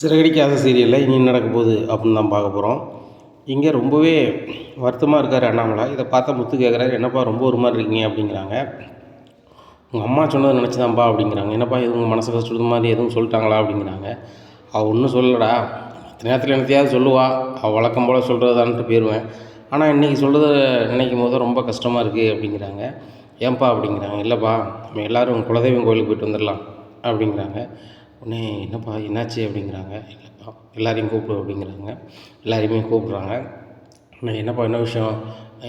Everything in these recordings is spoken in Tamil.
சிறகடிக்காத சீரியலில் இனி நடக்க போகுது அப்படின்னு தான் பார்க்க போகிறோம். இங்கே ரொம்பவே வருத்தமாக இருக்கார் அண்ணாமலை. இதை பார்த்தா முத்து கேட்குறாரு, என்னப்பா ரொம்ப ஒரு மாதிரி இருக்கீங்க அப்படிங்கிறாங்க. உங்கள் அம்மா சொன்னதை நினச்சி தான்ப்பா அப்படிங்கிறாங்க. என்னப்பா இது உங்கள் மனசு கஷ்டம் மாதிரி எதுவும் சொல்லிட்டாங்களா அப்படிங்கிறாங்க. அவள் ஒன்றும் சொல்லலடா, மற்ற நேரத்தில் என்னத்தையாவது சொல்லுவா, அவள் வழக்கம் போல் சொல்கிறதான்ட்டு போயிடுவேன். ஆனால் இன்றைக்கி சொல்கிறத நினைக்கும் போது ரொம்ப கஷ்டமாக இருக்குது அப்படிங்கிறாங்க. ஏன்பா அப்படிங்கிறாங்க. இல்லைப்பா நம்ம எல்லோரும் குலதெய்வம் கோயிலுக்கு போய்ட்டு வந்துடலாம் அப்படிங்கிறாங்க. உடனே என்னப்பா என்னாச்சு அப்படிங்கிறாங்க. இல்லைப்பா எல்லாரையும் கூப்பிடு அப்படிங்கிறாங்க. எல்லாரையுமே கூப்பிட்றாங்க. என்னப்பா என்ன விஷயம்,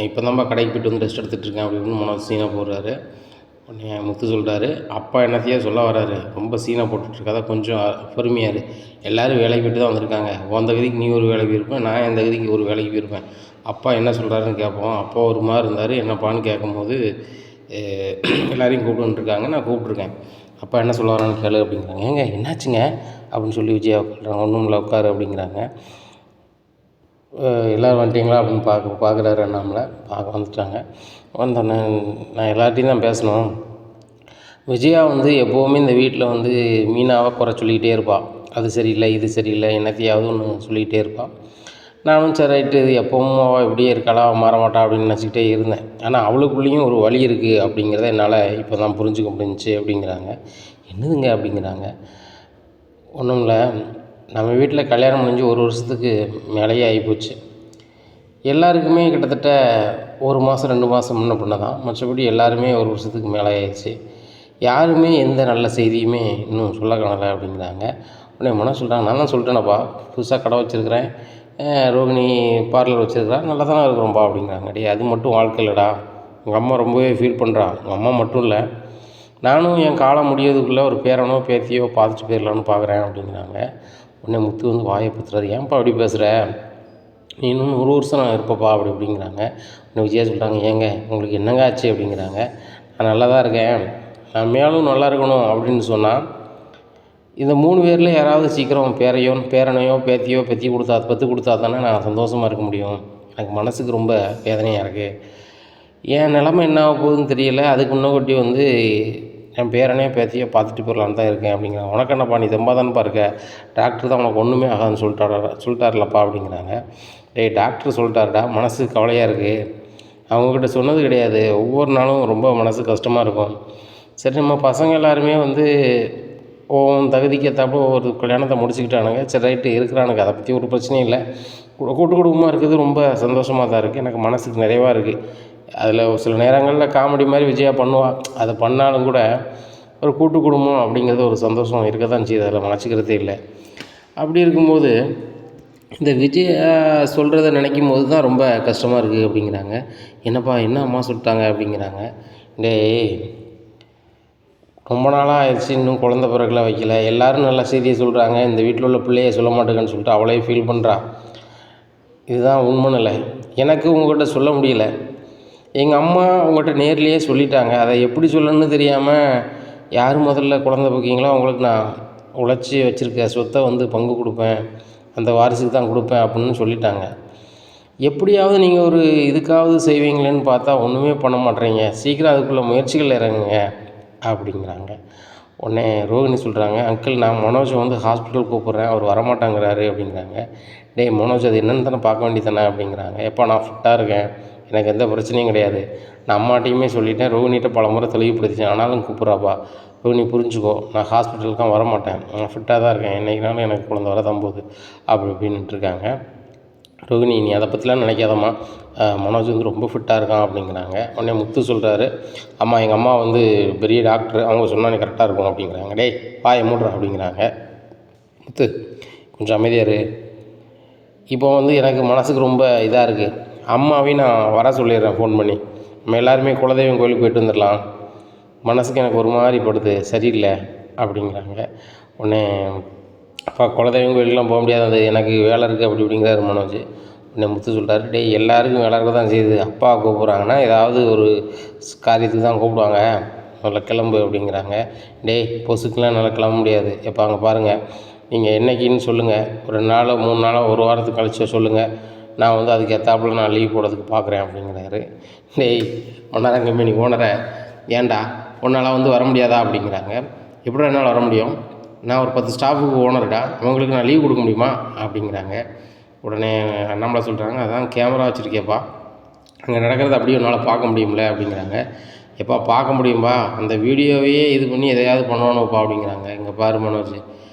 இப்போ தான்ப்பா கடைக்கு போய்ட்டு வந்து ரெஸ்ட் எடுத்துகிட்ருக்கேன் அப்படின்னு மனோஜ் சீனா போடுறாரு. உடனே முத்து சொல்கிறாரு, அப்பா என்னத்தையே சொல்ல வராரு, ரொம்ப சீனா போட்டுட்ருக்காத, கொஞ்சம் பொறுமையாரு. எல்லோரும் வேலைக்கு போய்ட்டு தான் வந்திருக்காங்க. உன் தகுதிக்கு நீ ஒரு வேலைக்கு போயிருப்பேன், நான் என் தகுதிக்கு ஒரு வேலைக்கு போயிருப்பேன். அப்பா என்ன சொல்கிறாருன்னு கேட்போம். அப்பா ஒரு மாதிரி இருந்தார். என்னப்பான்னு கேட்கும்போது எல்லோரையும் கூப்பிட்டுருக்காங்க, நான் கூப்பிட்ருக்கேன், அப்பா என்ன சொல்ல வரான்னு கேளு அப்படிங்கிறாங்க. ஏங்க என்னாச்சுங்க அப்படின்னு சொல்லி விஜயா உட்காடுறாங்க. ஒன்றும் இல்லை உட்காரு அப்படிங்கிறாங்க. எல்லோரும் வந்துட்டிங்களா அப்படின்னு பார்க்குறாரு அண்ணாமலை. பார்க்க வந்துட்டாங்க. வந்தோடனே நான் எல்லார்ட்டையும் தான் பேசணும். விஜயா எப்போவுமே இந்த வீட்டில் மீனாவை குறை சொல்லிக்கிட்டே இருப்பாள். அது சரியில்லை, இது சரியில்லை, என்னத்தையாவது ஒன்று சொல்லிக்கிட்டே இருப்பாள். நானும் சரி ரைட்டு, இது எப்பவும் அவள் இப்படியே இருக்காளா, மாறமாட்டா அப்படின்னு நினச்சிக்கிட்டே இருந்தேன். ஆனால் அவளுக்குள்ளேயும் ஒரு வழி இருக்குது அப்படிங்கிறத என்னால் இப்போ தான் புரிஞ்சுக்க முடிஞ்சிச்சு அப்படிங்கிறாங்க. என்னதுங்க அப்படிங்கிறாங்க. ஒன்றும் இல்லை, நம்ம வீட்டில் கல்யாணம் முடிஞ்சு 1 வருஷத்துக்கு மேலேயே ஆகிப்போச்சு. எல்லாருக்குமே கிட்டத்தட்ட 1 மாதம் 2 மாதம் முன்ன பின்ன தான். மற்றபடி எல்லாருமே 1 வருஷத்துக்கு மேலே ஆயிடுச்சு. யாருமே எந்த நல்ல செய்தியுமே இன்னும் சொல்ல காணலை அப்படிங்கிறாங்க. உடனே மனம் சொல்கிறாங்க, நான் தான் சொல்லிட்டேனப்பா, புதுசாக கடை வச்சுருக்கிறேன், ரோகிணி பார்லர் வச்சுருக்கிறா, நல்லா தானே இருக்கிறோம்ப்பா அப்படிங்கிறாங்க. டே அது மட்டும் வாழ்க்கை இல்லைடா, உங்கள் அம்மா ரொம்பவே ஃபீல் பண்ணுறா. உங்கள் அம்மா மட்டும் இல்லை, நானும் என் காலம் முடியறதுக்குள்ளே ஒரு பேரனோ பேத்தியோ பார்த்துட்டு போயிடலான்னு பார்க்குறேன் அப்படிங்கிறாங்க. உடனே முத்து வாயை பத்துறாரு. ஏன்ப்பா அப்படி பேசுகிற, நீ இன்னும் 100 வருஷம் நான் இருப்பப்பா அப்படி அப்படிங்கிறாங்க. உடனே விஜயா சொல்கிறாங்க, ஏங்க உங்களுக்கு என்னங்க ஆச்சு அப்படிங்கிறாங்க. நான் நல்லா தான் இருக்கேன், நான் மேலும் நல்லா இருக்கணும் அப்படின்னு சொன்னால் இந்த 3 பேரில் யாராவது சீக்கிரம் பேரனையோ பேத்தியோ பெற்று கொடுத்தா தானே நான் சந்தோஷமாக இருக்க முடியும். எனக்கு மனசுக்கு ரொம்ப வேதனையாக இருக்குது. என் நிலமை என்ன ஆக போகுதுன்னு தெரியல. அதுக்கு முன்னக்கூட்டி என் பேரனையோ பேத்தியோ பார்த்துட்டு போயிடலான்னு தான் இருக்கேன் அப்படிங்கிறாங்க. உனக்கு என்னப்பா, நீ தெம்பாக தானேப்பா இருக்க, டாக்டர் தான் உனக்கு ஒன்றுமே ஆகாதுன்னு சொல்லிட்டார்லப்பா அப்படிங்கிறாங்க. டேய் டாக்டர் சொல்லிட்டாருடா, மனசு கவலையாக இருக்குது, அவங்கக்கிட்ட சொன்னது கிடையாது. ஒவ்வொரு நாளும் ரொம்ப மனசு கஷ்டமாக இருக்கும். சரி நம்ம பசங்க எல்லாருமே உன் தகுதிக்கு ஏற்றாப்புல ஒரு கல்யாணத்தை முடிச்சுக்கிட்டானுங்க, சரி ரைட்டு இருக்கிறானுங்க, அதை பற்றி ஒரு பிரச்சனையும் இல்லை. கூட்டு குடும்பமாக இருக்கிறது ரொம்ப சந்தோஷமாக தான் இருக்குது, எனக்கு மனசுக்கு நிறைவாக இருக்குது. அதில் ஒரு சில நேரங்களில் காமெடி மாதிரி விஜயா பண்ணுவாள், அதை பண்ணாலும் கூட ஒரு கூட்டு குடும்பம் அப்படிங்கிறது ஒரு சந்தோஷம் இருக்க தான் செய்யுது, அதில் மறைச்சிக்கிறதே இல்லை. அப்படி இருக்கும்போது இந்த விஜயா சொல்கிறத நினைக்கும் போது தான் ரொம்ப கஷ்டமாக இருக்குது அப்படிங்கிறாங்க. என்னப்பா என்ன அம்மா சொல்லிட்டாங்க அப்படிங்கிறாங்க. டேய் ரொம்ப நாளாக ஆயிடுச்சு, இன்னும் குழந்த பிறகுலாம் வைக்கல, எல்லோரும் நல்ல செய்தியை சொல்கிறாங்க, இந்த வீட்டில் உள்ள பிள்ளையை சொல்ல மாட்டேங்கன்னு சொல்லிட்டு அவளே ஃபீல் பண்ணுறா. இதுதான் உண்மை நிலை. எனக்கு உங்கள்கிட்ட சொல்ல முடியல. எங்கள் அம்மா உங்கள்கிட்ட நேர்லேயே சொல்லிட்டாங்க, அதை எப்படி சொல்லணும்னு தெரியாமல் யார் முதல்ல குழந்த பார்க்கீங்களோ அவங்களுக்கு நான் உழைச்சி வச்சுருக்க சொத்தை பங்கு கொடுப்பேன், அந்த வாரிசுக்கு தான் கொடுப்பேன் அப்படின்னு சொல்லிட்டாங்க. எப்படியாவது நீங்கள் ஒரு இதுக்காவது செய்வீங்களேன்னு பார்த்தா ஒன்றுமே பண்ண மாட்டேறீங்க, சீக்கிரம் அதுக்குள்ளே முயற்சிகள் இறங்குங்க அப்படிங்கிறாங்க. உடனே ரோகிணி சொல்கிறாங்க, அங்கிள் நான் மனோஜை ஹாஸ்பிட்டல் கூப்பிட்றேன், அவர் வரமாட்டாங்கிறாரு அப்படிங்கிறாங்க. டேய் மனோஜ் அது என்னென்னு தானே பார்க்க வேண்டியதானே அப்படிங்கிறாங்க. எப்போ நான் ஃபிட்டாக இருக்கேன், எனக்கு எந்த பிரச்சனையும் கிடையாது, நான் அம்மாட்டையுமே சொல்லிட்டேன், ரோகிணிகிட்ட பல முறை தெளிவுபடுத்திட்டேன், ஆனாலும் கூப்பிட்றாப்பா, ரோகிணி புரிஞ்சுக்கோ, நான் ஹாஸ்பிட்டலுக்கு வரமாட்டேன், நான் ஃபிட்டாக தான் இருக்கேன், என்றைக்குனாலும் எனக்கு குழந்தை வர தான் போகுது அப்படி இப்படின்ட்டுருக்காங்க. ரோகிணி நீ அதை பற்றிலாம் நினைக்காதம்மா, மனோஜ் ரொம்ப ஃபிட்டாக இருக்கான் அப்படிங்கிறாங்க. உடனே முத்து சொல்கிறாரு, அம்மா எங்கள் அம்மா பெரிய டாக்டர், அவங்க சொன்னால் நீ கரெக்டாக இருக்கும் அப்படிங்கிறாங்க. டேய் வாயை மூடுறா அப்படிங்கிறாங்க. முத்து கொஞ்சம் அமைதியாக இரு. இப்போ எனக்கு மனசுக்கு ரொம்ப இதாக இருக்குது, அம்மாவையும் நான் வர சொல்லிடுறேன் ஃபோன் பண்ணி, நம்ம எல்லாருமே குலதெய்வம் கோயிலுக்கு போய்ட்டு வந்துடலாம், மனசுக்கு எனக்கு ஒரு மாதிரி படுது, சரியில்லை அப்படிங்கிறாங்க. உடனே அப்பா குலதெய்வம் கோயிலுக்கெலாம் போக முடியாது, அது எனக்கு வேலை இருக்குது அப்படி இப்படிங்கிறாரு மனோஜ். உடனே முத்து சொல்கிறாரு, டேய் எல்லாருக்கும் வேலை இருக்க தான் செய்யுது, அப்பா கூப்பிட்றாங்கன்னா ஏதாவது ஒரு காரியத்துக்கு தான் கூப்பிடுவாங்க, நல்லா கிளம்பு அப்படிங்கிறாங்க. டேய் பொசுக்கெலாம் நல்லா கிளம்ப முடியாது, எப்போ அங்கே பாருங்கள், நீங்கள் என்னைக்குன்னு சொல்லுங்கள், ஒரு 2 நாளோ 3 நாளோ 1 வாரத்துக்கு கழிச்சோ சொல்லுங்கள், நான் அதுக்கு ஏற்றாப்புல நான் லீவ் போடுறதுக்கு பார்க்குறேன் அப்படிங்கிறாரு. டேய் ஒன்றாரம் கம்பெனி ஓனரை, ஏன்டா உன்னால் வர முடியாதா அப்படிங்கிறாங்க. எப்படி என்னால் வர முடியும், நான் ஒரு 10 ஸ்டாஃபுக்கு ஓனர்டா, அவங்களுக்கு நான் லீவ் கொடுக்க முடியுமா அப்படிங்கிறாங்க. உடனே அண்ணாமலை சொல்கிறாங்க, அதான் கேமரா வச்சுருக்கேப்பா, அங்கே நடக்கிறத அப்படியே உன்னால் பார்க்க முடியும்ல அப்படிங்கிறாங்க. எப்பா பார்க்க முடியும்பா, அந்த வீடியோவையே இது பண்ணி எதையாவது பண்ணணும்ப்பா அப்படிங்கிறாங்க. இங்கே பாரு மனோஜ்,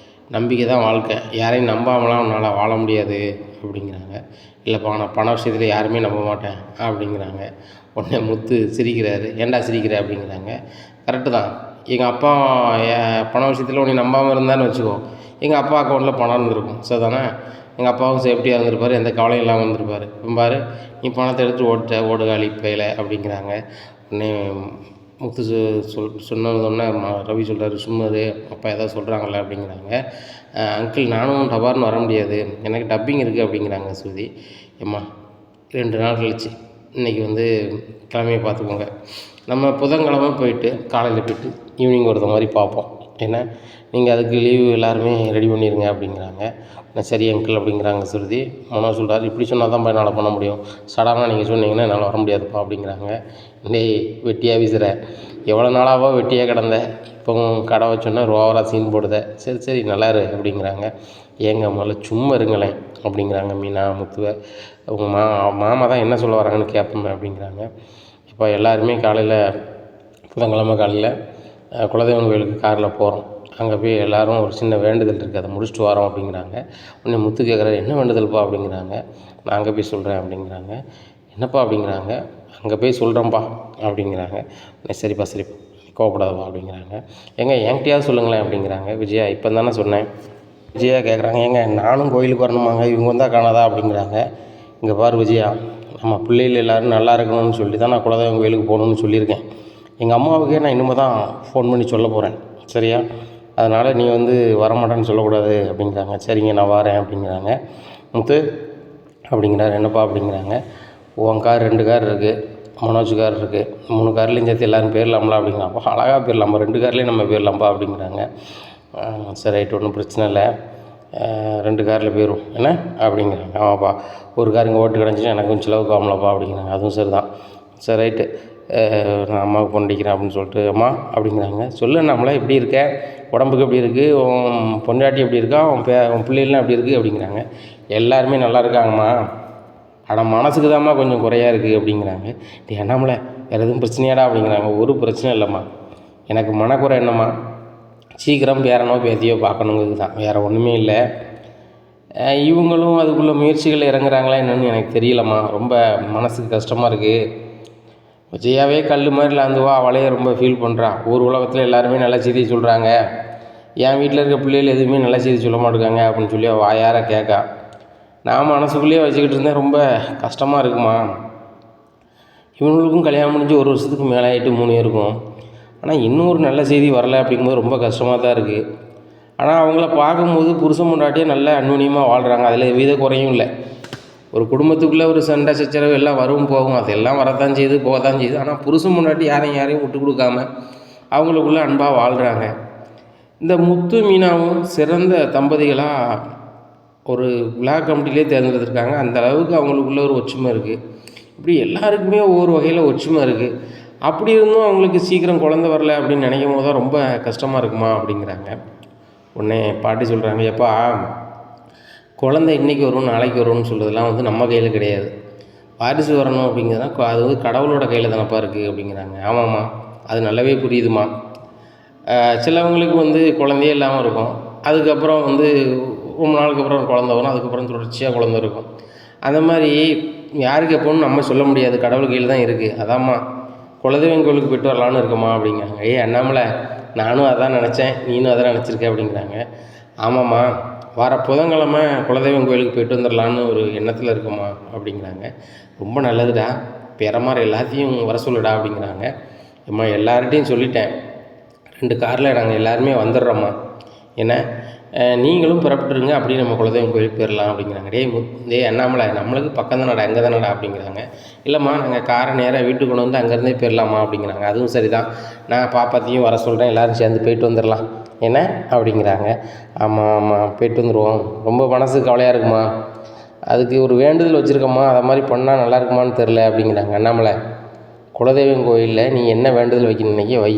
நம்பிக்கை தான் வாழ்க்கை, யாரையும் நம்பாமலாம் உன்னால் வாழ முடியாது அப்படிங்கிறாங்க. இல்லைப்பா நான் பண விஷயத்தில் யாருமே நம்ப மாட்டேன் அப்படிங்கிறாங்க. உடனே முத்து சிரிக்கிறாரு. ஏன்டா சிரிக்கிற அப்படிங்கிறாங்க. கரெக்டு தான், எங்கள் அப்பா பண விஷயத்தில் உன்னை நம்பாமல் இருந்தான்னு வச்சுக்கோ, எங்கள் அப்பா அக்கௌண்ட்டில் பணம் இருந்திருக்கும், சரி தானே, எங்கள் அப்பாவும் சேஃப்டியாக இருந்திருப்பார், எந்த கவலையும் இல்லாமல் இருந்திருப்பார். பாரு நீ பணத்தை எடுத்துகிட்டு ஓடுகாலி பையில அப்படிங்கிறாங்க. உடனே முத்து சொன்னதொன்னே ரவி சொல்கிறாரு, சும்மாது அப்பா ஏதாவது சொல்கிறாங்களே அப்படிங்கிறாங்க. அங்கிள் நானும் டபார்னு வர முடியாது, எனக்கு டப்பிங் இருக்குது அப்படிங்கிறாங்க ஸ்ருதி. ஏம்மா 2 நாள் கழிச்சு இன்றைக்கி வந்து கிழமையை பார்த்துக்கோங்க, நம்ம புதன்கிழமை போயிட்டு காலையில் போய்ட்டு ஈவினிங் ஒருத்த மாதிரி பார்ப்போம், ஏன்னா நீங்கள் அதுக்கு லீவு எல்லாருமே ரெடி பண்ணிடுங்க அப்படிங்கிறாங்க. சரி அங்கிள் அப்படிங்கிறாங்க ஸ்ருதி. மனோ சொல்கிறார், இப்படி சொன்னால் தான் என்னால் பண்ண முடியும், சடனாக நீங்கள் சொன்னீங்கன்னா என்னால் வர முடியாதுப்பா அப்படிங்கிறாங்க. டேய் வெட்டியாக வீசுகிற, எவ்வளோ நாளாவோ வெட்டியாக கிடந்த, இப்போவும் கடை வச்சோன்னா ஓவராக சீன் போடுத, சரி சரி நல்லாரு அப்படிங்கிறாங்க. ஏங்க முதல்ல சும்மா இருங்களேன் அப்படிங்கிறாங்க மீனா முத்துவை. உங்கள் மாமா தான் என்ன சொல்ல வராங்கன்னு கேட்போமே அப்படிங்கிறாங்க. இப்போ எல்லாருமே காலையில் புதன்கிழமை காலையில் குலதெய்வம் கோயிலுக்கு காரில் போகிறோம். அங்கே போய் எல்லோரும் ஒரு சின்ன வேண்டுதல் இருக்குது, அதை முடிச்சுட்டு வரோம் அப்படிங்கிறாங்க. உடனே முத்து கேட்குறாரு, என்ன வேண்டுதல்ப்பா அப்படிங்கிறாங்க. நான் அங்கே போய் சொல்கிறேன் அப்படிங்கிறாங்க. என்னப்பா அப்படிங்கிறாங்க. அங்கே போய் சொல்கிறேன்ப்பா அப்படிங்கிறாங்க. சரிப்பா சரிப்பா கோவப்படாதப்பா அப்படிங்கிறாங்க. ஏங்க என்கிட்டயாவது சொல்லுங்களேன் அப்படிங்கிறாங்க. விஜயா இப்போ தானே சொன்னேன். விஜயா கேட்குறாங்க, ஏங்க நானும் கோயிலுக்கு வரணுமாங்க, இவங்க வந்தால் காணாதா அப்படிங்கிறாங்க. இங்கே பாரு விஜயா, நம்ம பிள்ளைகள் எல்லோரும் நல்லா இருக்கணும்னு சொல்லி தான் நான் குலதெய்வம் கோயிலுக்கு போகணுன்னு சொல்லியிருக்கேன். எங்கள் அம்மாவுக்கே நான் இனிமேல் தான் ஃபோன் பண்ணி சொல்ல போகிறேன், சரியா, அதனால் நீ வந்து வரமாட்டேன்னு சொல்லக்கூடாது அப்படிங்கிறாங்க. சரிங்க நான் வரேன் அப்படிங்கிறாங்க. முத்து அப்படிங்கிறாரு. என்னப்பா அப்படிங்கிறாங்க. உன் கார் 2 கார் இருக்குது, மனோஜ் கார் இருக்குது, 3 கார்லேயும் சேர்த்து எல்லோரும் போயிடலாம்ல அப்படிங்கிறாங்க. அப்போ அழகாக போயிடலாம்ப்பா, 2 கார்லேயும் நம்ம போயிடலாம்ப்பா அப்படிங்கிறாங்க. சரி ரைட்டு, ஒன்றும் பிரச்சனை இல்லை, 2 காரில் போயிடும் என்ன அப்படிங்கிறாங்க. ஆமாப்பா, ஒரு கார் இங்கே ஓட்டு கிடஞ்சின்னா எனக்கு கொஞ்சம் செலவுக்கு ஆகலப்பா அப்படிங்கிறாங்க. அதுவும் சரி தான், சரி ரைட்டு, நான் அம்மாவுக்கு ஃபோன் அடிக்கிறேன் அப்படின்னு சொல்லிட்டு, அம்மா அப்படிங்கிறாங்க. சொல்லு நம்மளா எப்படி இருக்க, உடம்புக்கு எப்படி இருக்குது, உன் பொண்டாட்டி எப்படி இருக்கா, உன் பிள்ளைகள்லாம் எப்படி இருக்குது அப்படிங்கிறாங்க. எல்லாருமே நல்லா இருக்காங்கம்மா, ஆனால் மனசுக்கு தான்மா கொஞ்சம் குறையாக இருக்குது அப்படிங்கிறாங்க. என்னம்ல வேறு எதுவும் பிரச்சனையாடா அப்படிங்கிறாங்க. ஒரு பிரச்சனை இல்லைம்மா, எனக்கு மனக்குறை என்னம்மா, சீக்கிரம் பேரனோ பேத்தியோ பார்க்கணுங்கிறது தான், வேறு ஒன்றுமே இல்லை. இவங்களும் அதுக்குள்ளே முயற்சிகள் இறங்குறாங்களா என்னென்னு எனக்கு தெரியலம்மா, ரொம்ப மனசுக்கு கஷ்டமாக இருக்குது. விஜயாவே கல் மாதிரி லாந்துவா, அவளையே ரொம்ப ஃபீல் பண்ணுறான். ஊர் உலகத்தில் எல்லாருமே நல்ல செய்தி சொல்கிறாங்க, என் வீட்டில் இருக்க பிள்ளைகள் எதுவுமே நல்ல செய்தி சொல்ல மாட்டேங்காங்க அப்படின்னு சொல்லி வாயார கேட்கா. நான் மனசுக்குள்ளேயே வச்சுக்கிட்டு இருந்தேன், ரொம்ப கஷ்டமாக இருக்குமா, இவங்களுக்கும் கல்யாணம் முடிஞ்சு 1 வருஷத்துக்கு மேலே ஆகிட்டு 3 இருக்கும், ஆனால் இன்னொரு நல்ல செய்தி வரலை அப்படிங்கும்போது ரொம்ப கஷ்டமாக தான் இருக்குது. ஆனால் அவங்கள பார்க்கும்போது புருஷன் பொண்டாட்டியே நல்ல அந்யோன்யமாக வாழ்கிறாங்க, அதில் எவ்வித குறையும் இல்லை. ஒரு குடும்பத்துக்குள்ளே ஒரு சண்டை சச்சரவு எல்லாம் வரும் போகும், அதெல்லாம் வரத்தான் செய்யுது போக தான் செய்யுது. ஆனால் புருஷன் பொண்டாட்டி யாரையும் விட்டு கொடுக்காம அவங்களுக்குள்ளே அன்பாக வாழ்கிறாங்க. இந்த முத்து மீனாவும் சிறந்த தம்பதிகளாக ஒரு விழா கமிட்டிலே தேர்ந்தெடுத்திருக்காங்க. அந்த அளவுக்கு அவங்களுக்குள்ள ஒரு ஒற்றுமை இருக்குது. இப்படி எல்லாருக்குமே ஒவ்வொரு வகையில் ஒற்றுமை இருக்குது. அப்படி இருந்தும் அவங்களுக்கு சீக்கிரம் குழந்த வரல அப்படின்னு நினைக்கும் போது தான் ரொம்ப கஷ்டமாக இருக்குமா அப்படிங்கிறாங்க. உடனே பாட்டி சொல்கிறாங்க, எப்பா குழந்தை இன்றைக்கி வரும் நாளைக்கு வரும்னு சொல்கிறதுலாம் வந்து நம்ம கையில் கிடையாது, வாரிசு வரணும் அப்படிங்கிறதுனா அது வந்து கடவுளோட கையில் தானப்பா இருக்குது அப்படிங்கிறாங்க. ஆமாம்மா, அது நல்லாவே புரியுதுமா. சிலவங்களுக்கு வந்து குழந்தையே இல்லாமல் இருக்கும், அதுக்கப்புறம் வந்து ரொம்ப நாளுக்கு அப்புறம் குழந்த வரும், அதுக்கப்புறம் தொடர்ச்சியாக குழந்த இருக்கும். அந்த மாதிரி யாருக்கு எப்போன்னு நம்ம சொல்ல முடியாது, கடவுள் கையில் தான் இருக்குது. அதாம்மா குலதெய்வம் கோயிலுக்கு போய்ட்டு வரலான்னு இருக்கம்மா அப்படிங்கிறாங்க. அண்ணாமலை, நானும் அதான் நினச்சேன், நீனும் அதான் நினச்சிருக்க அப்படிங்கிறாங்க. ஆமாம்மா, வர புதன்கிழமை குலதெய்வம் கோயிலுக்கு போய்ட்டு வந்துடலான்னு ஒரு எண்ணத்தில் இருக்கம்மா அப்படிங்கிறாங்க. ரொம்ப நல்லதுடா, பெறமாரி எல்லாத்தையும் வர சொல்லுடா அப்படிங்கிறாங்க. அம்மா எல்லார்கிட்டையும் சொல்லிட்டேன், 2 காரில் நாங்கள் எல்லாருமே வந்துடுறோம்மா, ஏன்னா நீங்களும் புறப்பட்டுருங்க, அப்படியே நம்ம குலதெய்வம் கோயிலுக்கு போயிடலாம் அப்படிங்கிறாங்க. அண்ணாமலை, நம்மளுக்கு பக்கம் தானடா, அங்கே தானடா அப்படிங்கிறாங்க. இல்லைம்மா, நாங்கள் காரை நேராக வீட்டுக்கு கொண்டு வந்து அங்கேருந்தே போயிடலாமா அப்படிங்கிறாங்க. அதுவும் சரி தான், நான் பாப்பாத்தையும் வர சொல்கிறேன், எல்லோரும் சேர்ந்து போயிட்டு வந்துடலாம் என்ன அப்படிங்கிறாங்க. ஆமாம் ஆமாம், போயிட்டு வந்துடுவோம், ரொம்ப மனசு கவலையாக இருக்குமா, அதுக்கு ஒரு வேண்டுதல் வச்சுருக்கம்மா, அதை மாதிரி பண்ணால் நல்லா இருக்குமான்னு தெரில அப்படிங்கிறாங்க. அண்ணாமலை, குலதெய்வம் கோயிலில் நீ என்ன வேண்டுதல் வைக்கணும் வை,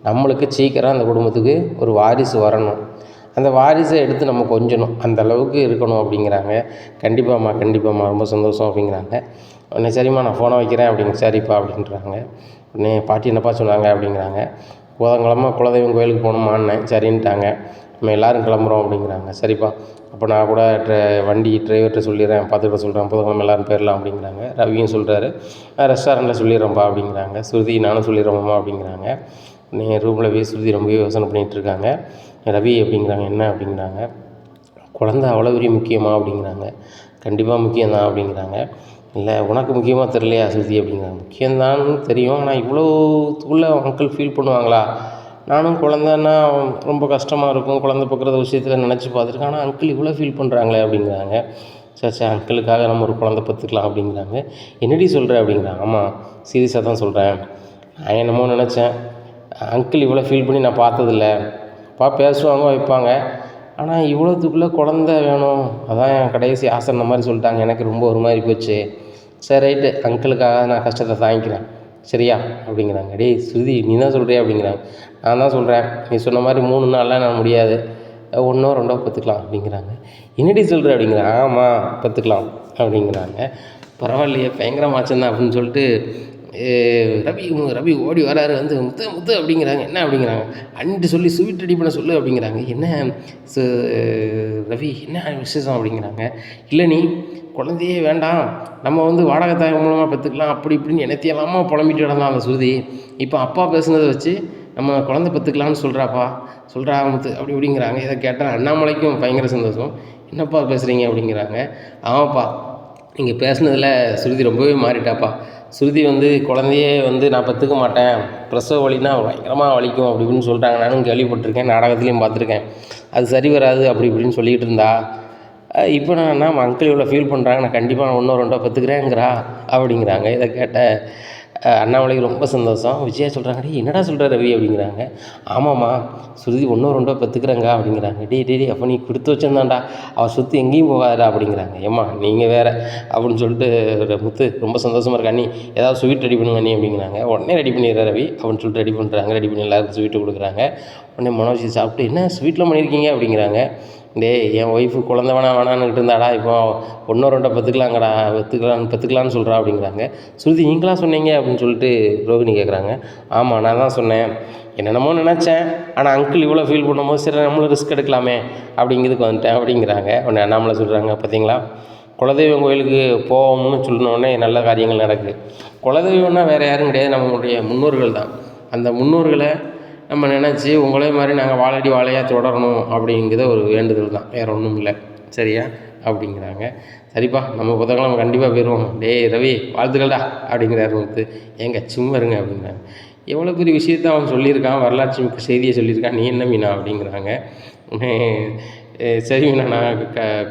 நம்மளுக்கு சீக்கிரம் அந்த குடும்பத்துக்கு ஒரு வாரிசு வரணும், அந்த வாரிசை எடுத்து நம்ம கொஞ்சணும், அந்த அளவுக்கு இருக்கணும் அப்படிங்கிறாங்க. கண்டிப்பாம்மா கண்டிப்பாம்மா ரொம்ப சந்தோஷம் அப்படிங்கிறாங்க. உடனே சரிம்மா நான் ஃபோனை வைக்கிறேன் அப்படிங்க. சரிப்பா அப்படின்றாங்க. உடனே பாட்டி என்னப்பா சொன்னாங்க அப்படிங்கிறாங்க. புதன்கிழமை குலதெய்வம் கோயிலுக்கு போகணுமான்னேன். சரின்ட்டாங்க. நம்ம எல்லோரும் கிளம்புறோம் அப்படிங்கிறாங்க. சரிப்பா அப்போ நான் கூட வண்டி டிரைவர்கிட்ட சொல்லிடுறேன், பார்த்துக்கிட்ட சொல்கிறேன், புதன்கிழமை எல்லோரும் போயிடலாம் அப்படிங்கிறாங்க. ரவியும் சொல்கிறாரு ரெஸ்டாரண்ட்டில் சொல்லிடுறேன்ப்பா அப்படிங்கிறாங்க. ஸ்ருதி நானும் சொல்லிடுறோம்மா அப்படிங்கிறாங்க. நீங்கள் ரூமில் போய் ஸ்ருதி ரொம்பவே யோசனை பண்ணிகிட்ருக்காங்க. ரவி அப்படிங்கிறாங்க. என்ன அப்படிங்கிறாங்க. குழந்த அவ்வளோ பெரிய முக்கியமா அப்படிங்கிறாங்க. கண்டிப்பாக முக்கியம்தான் அப்படிங்கிறாங்க. இல்லை உனக்கு முக்கியமாக தெரியலையா ஸ்ருதி அப்படிங்கிறாங்க. முக்கியம்தான்னு தெரியும், ஆனால் இவ்வளோத்துக்குள்ளே அங்கிள் ஃபீல் பண்ணுவாங்களா? நானும் குழந்தன்னா ரொம்ப கஷ்டமாக இருக்கும், குழந்த பிறக்கிற விஷயத்தில் நினச்சி பார்த்துருக்கேன், ஆனால் அங்கிள் இவ்வளோ ஃபீல் பண்ணுறாங்களே அப்படிங்கிறாங்க. சரி அங்கிளுக்காக நம்ம ஒரு குழந்தை பெற்றுக்கலாம் அப்படிங்கிறாங்க. என்னடி சொல்கிற அப்படிங்கிறாங்க. ஆமாம் சீரியஸாக தான் சொல்கிறேன். நான் என்னமோ நினச்சேன், அங்கிள் இவ்வளோ ஃபீல் பண்ணி நான் பார்த்ததில்ல. பேசுவாங்க வைப்பாங்க, ஆனால் இவ்வளோத்துக்குள்ளே குழந்த வேணும், அதான் என் கடைசி ஆசைன்ன மாதிரி சொல்லிட்டாங்க. எனக்கு ரொம்ப ஒரு மாதிரி போச்சு. சரி ரைட்டு, அங்கிளுக்காக நான் கஷ்டத்தை தாங்கிக்கிறேன் சரியா அப்படிங்கிறாங்க. டேய் ஸ்ருதி நீ தான் சொல்கிறியா அப்படிங்கிறாங்க. நான் தான் சொல்கிறேன், நீ சொன்ன மாதிரி 3 நாள்லாம் நான் முடியாது, 1 2 பெற்றுக்கலாம் அப்படிங்கிறாங்க. என்னடி சொல்கிற அப்படிங்கிறாங்க. ஆமாம் பெற்றுக்கலாம் அப்படிங்கிறாங்க. பரவாயில்லையே பயங்கரமாச்சுந்தான் அப்படின்னு சொல்லிட்டு ரவி ஓடி வராரு. வந்து முத்து முத்து அப்படிங்கிறாங்க. என்ன அப்படிங்கிறாங்க. அன்ட்டு சொல்லி ஸ்வீட் ரெடி பண்ண சொல்லு அப்படிங்கிறாங்க. என்ன ரவி என்ன விசேஷம் அப்படிங்கிறாங்க. இல்லை நீ குழந்தையே வேண்டாம், நம்ம வந்து வாடகை தாய் மூலமாக பெற்றுக்கலாம் அப்படி இப்படின்னு என்னத்தையெல்லாமா புலம்பிட்டு கிடந்தான் அந்த ஸ்ருதி. இப்போ அப்பா பேசுனதை வச்சு நம்ம குழந்தை பெற்றுக்கலான்னு சொல்கிறா முத்து அப்படி இப்படிங்கிறாங்க. இதை கேட்டால் அண்ணாமலைக்கும் பயங்கர சந்தோஷம். என்னப்பா பேசுகிறீங்க அப்படிங்கிறாங்க. ஆமாப்பா நீங்கள் பேசுனதில் ஸ்ருதி ரொம்பவே மாறிட்டாப்பா. ஸ்ருதி வந்து குழந்தையே வந்து நான் பெற்றுக்க மாட்டேன், பிரசவ வலினா பயங்கரமாக வலிக்கும் அப்படி இப்படின்னு சொல்லிட்டாங்க. நானும் கேள்விப்பட்டிருக்கேன், நாடகத்துலேயும் பார்த்துருக்கேன். அது சரி வராது அப்படி இப்படின்னு சொல்லிகிட்டு இருந்தா. இப்போ நான் நம்ம அங்கிள் இவ்வளோ ஃபீல் பண்ணுறாங்க, நான் கண்டிப்பாக நான் 1 2 பெற்றுக்கிறேங்கிறா அப்படிங்கிறாங்க. இதை கேட்ட அண்ணாமலைக்கு ரொம்ப சந்தோஷம். விஜயா சொல்கிறாங்க. டேய் என்னடா சொல்கிற ரவி அப்படிங்கிறாங்க. ஆமாம்மா ஸ்ருதி 1 2 பெற்றுக்கிறேங்க அப்படிங்கிறாங்க. டேய் அப்போ நீ கொடுத்து வச்சிருந்தாண்டா, அவள் சுற்றி எங்கேயும் போகாதா அப்படிங்கிறாங்க. ஏம்மா நீங்கள் வேறு அப்படின்னு சொல்லிட்டு முத்து ரொம்ப சந்தோஷமாக இருக்கா. நீ ஏதாவது ஸ்வீட் ரெடி பண்ணுங்க நீ அப்படிங்கிறாங்க. உடனே ரெடி பண்ணிடுற ரவி அப்படின்னு சொல்லிட்டு ரெடி பண்ணுறாங்க. ரெடி பண்ணி எல்லாருக்கும் ஸ்வீட்டு கொடுக்குறாங்க. உடனே மனோஜ் சாப்பிட்டு என்ன ஸ்வீட்லாம் பண்ணியிருக்கீங்க அப்படிங்கிறாங்க. டேய் என் ஒய்ஃபு குழந்த வேணான்னுக்கிட்டு இருந்தாடா, இப்போ 1 2 பெற்றுக்கலான்னு சொல்கிறா அப்படிங்கிறாங்க. ஸ்ருதி நீங்களா சொன்னீங்க அப்படின்னு சொல்லிட்டு ரோகிணி கேட்குறாங்க. ஆமாம் நான் தான் சொன்னேன், என்னென்னமோ நினச்சேன், ஆனால் அங்கிள் இவ்வளோ ஃபீல் பண்ணும்போது சரி நம்மளும் ரிஸ்க் எடுக்கலாமே அப்படிங்கிறதுக்கு வந்துட்டேன் அப்படிங்கிறாங்க. உடனே அண்ணாமலை சொல்கிறாங்க. பார்த்தீங்களா குலதெய்வம் கோயிலுக்கு போவோம்னு சொன்னோடனே நல்ல காரியங்கள் நடக்குது. குலதெய்வம்னா வேறு யாரும் கிடையாது, நம்மளுடைய முன்னோர்கள் தான். அந்த முன்னோர்களை நம்ம நினச்சி உங்களே மாதிரி நாங்கள் வாழடி வாழையாக தொடரணும் அப்படிங்கிறத ஒரு வேண்டுதல் தான், வேறு ஒன்றும் இல்லை சரியா அப்படிங்கிறாங்க. சரிப்பா நம்ம புதன்கிழமை கண்டிப்பாக போயிடுவோம். டேய் ரவி வாழ்த்துக்கள்டா அப்படிங்கிறாரு முத்து. ஏங்க சும்மா இருங்க அப்படிங்கிறாங்க. எவ்வளோ பெரிய விஷயத்த அவன் சொல்லியிருக்கான், வரலாற்று மிக்க செய்தியை சொல்லியிருக்கான், நீ என்ன மீனா அப்படிங்கிறாங்க. சரி மீனா நான்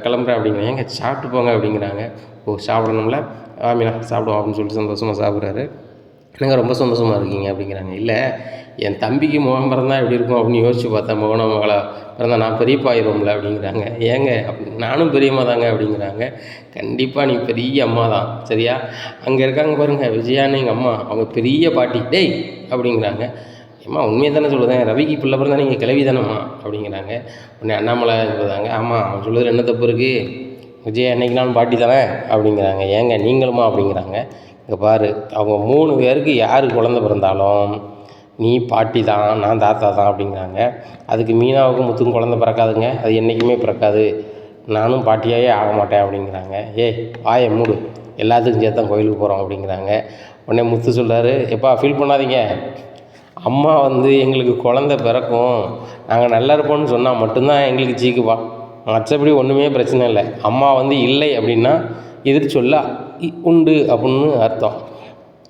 கிளம்புறேன் அப்படிங்கிறேன். ஏங்க சாப்பிட்டு போங்க அப்படிங்கிறாங்க. ஓ சாப்பிடணும்ல, மீனா சாப்பிடுவோம் அப்படின்னு சொல்லிட்டு சந்தோஷமாக சாப்பிட்றாரு. என்னங்க ரொம்ப சந்தோஷமாக இருக்கீங்க அப்படிங்கிறாங்க. இல்லை என் தம்பிக்கு முகம் பிறந்தால் எப்படி இருக்கும் அப்படின்னு யோசிச்சு பார்த்தேன். மகனோ மகளா பிறந்தா நான் பெரியப்பா ஆயிடுவோம்ல அப்படிங்கிறாங்க. ஏங்க அப்படி நானும் பெரியம்மா தாங்க அப்படிங்கிறாங்க. கண்டிப்பாக நீ பெரிய அம்மா தான் சரியா. அங்கே இருக்காங்க பாருங்கள் விஜயான்னு எங்கள் அம்மா, அவங்க பெரிய பாட்டி. டேய் அப்படிங்கிறாங்க. அம்மா உண்மையை தானே சொல்லுதேன், ரவிக்கு பிள்ளை பிறந்தா நீங்கள் கிளவி தானம்மா அப்படிங்கிறாங்க. உடனே அண்ணாமலை சொல்லுதாங்க. ஆமாம் அவன் சொல்லுறது என்ன தப்பு இருக்குது, விஜயா என்னைக்குனாலும் பாட்டி தானே அப்படிங்கிறாங்க. ஏங்க நீங்களுமா அப்படிங்கிறாங்க. இங்கே பாரு அவங்க 3 பேருக்கு யார் குழந்த பிறந்தாலும் நீ பாட்டி தான், நான் தாத்தா தான் அப்படிங்கிறாங்க. அதுக்கு மீனாவுக்கும் முத்துக்கும் குழந்த பிறக்காதுங்க, அது என்றைக்குமே பிறக்காது, நானும் பாட்டியாகவே ஆக மாட்டேன் அப்படிங்கிறாங்க. வாயை மூடு, எல்லாத்துக்கும் சேர்த்து தான் கோயிலுக்கு போகிறோம் அப்படிங்கிறாங்க. உடனே முத்து சொல்கிறாரு. எப்பா ஃபீல் பண்ணாதீங்க, அம்மா வந்து எங்களுக்கு குழந்த பிறக்கும், நாங்கள் நல்லா இருப்போம்னு சொன்னால் மட்டும்தான் எங்களுக்கு சீக்குப்பா, மற்றபடி ஒன்றுமே பிரச்சனை இல்லை. அம்மா வந்து இல்லை அப்படின்னா எதிர் சொல்ல உண்டு அப்படின்னு அர்த்தம்.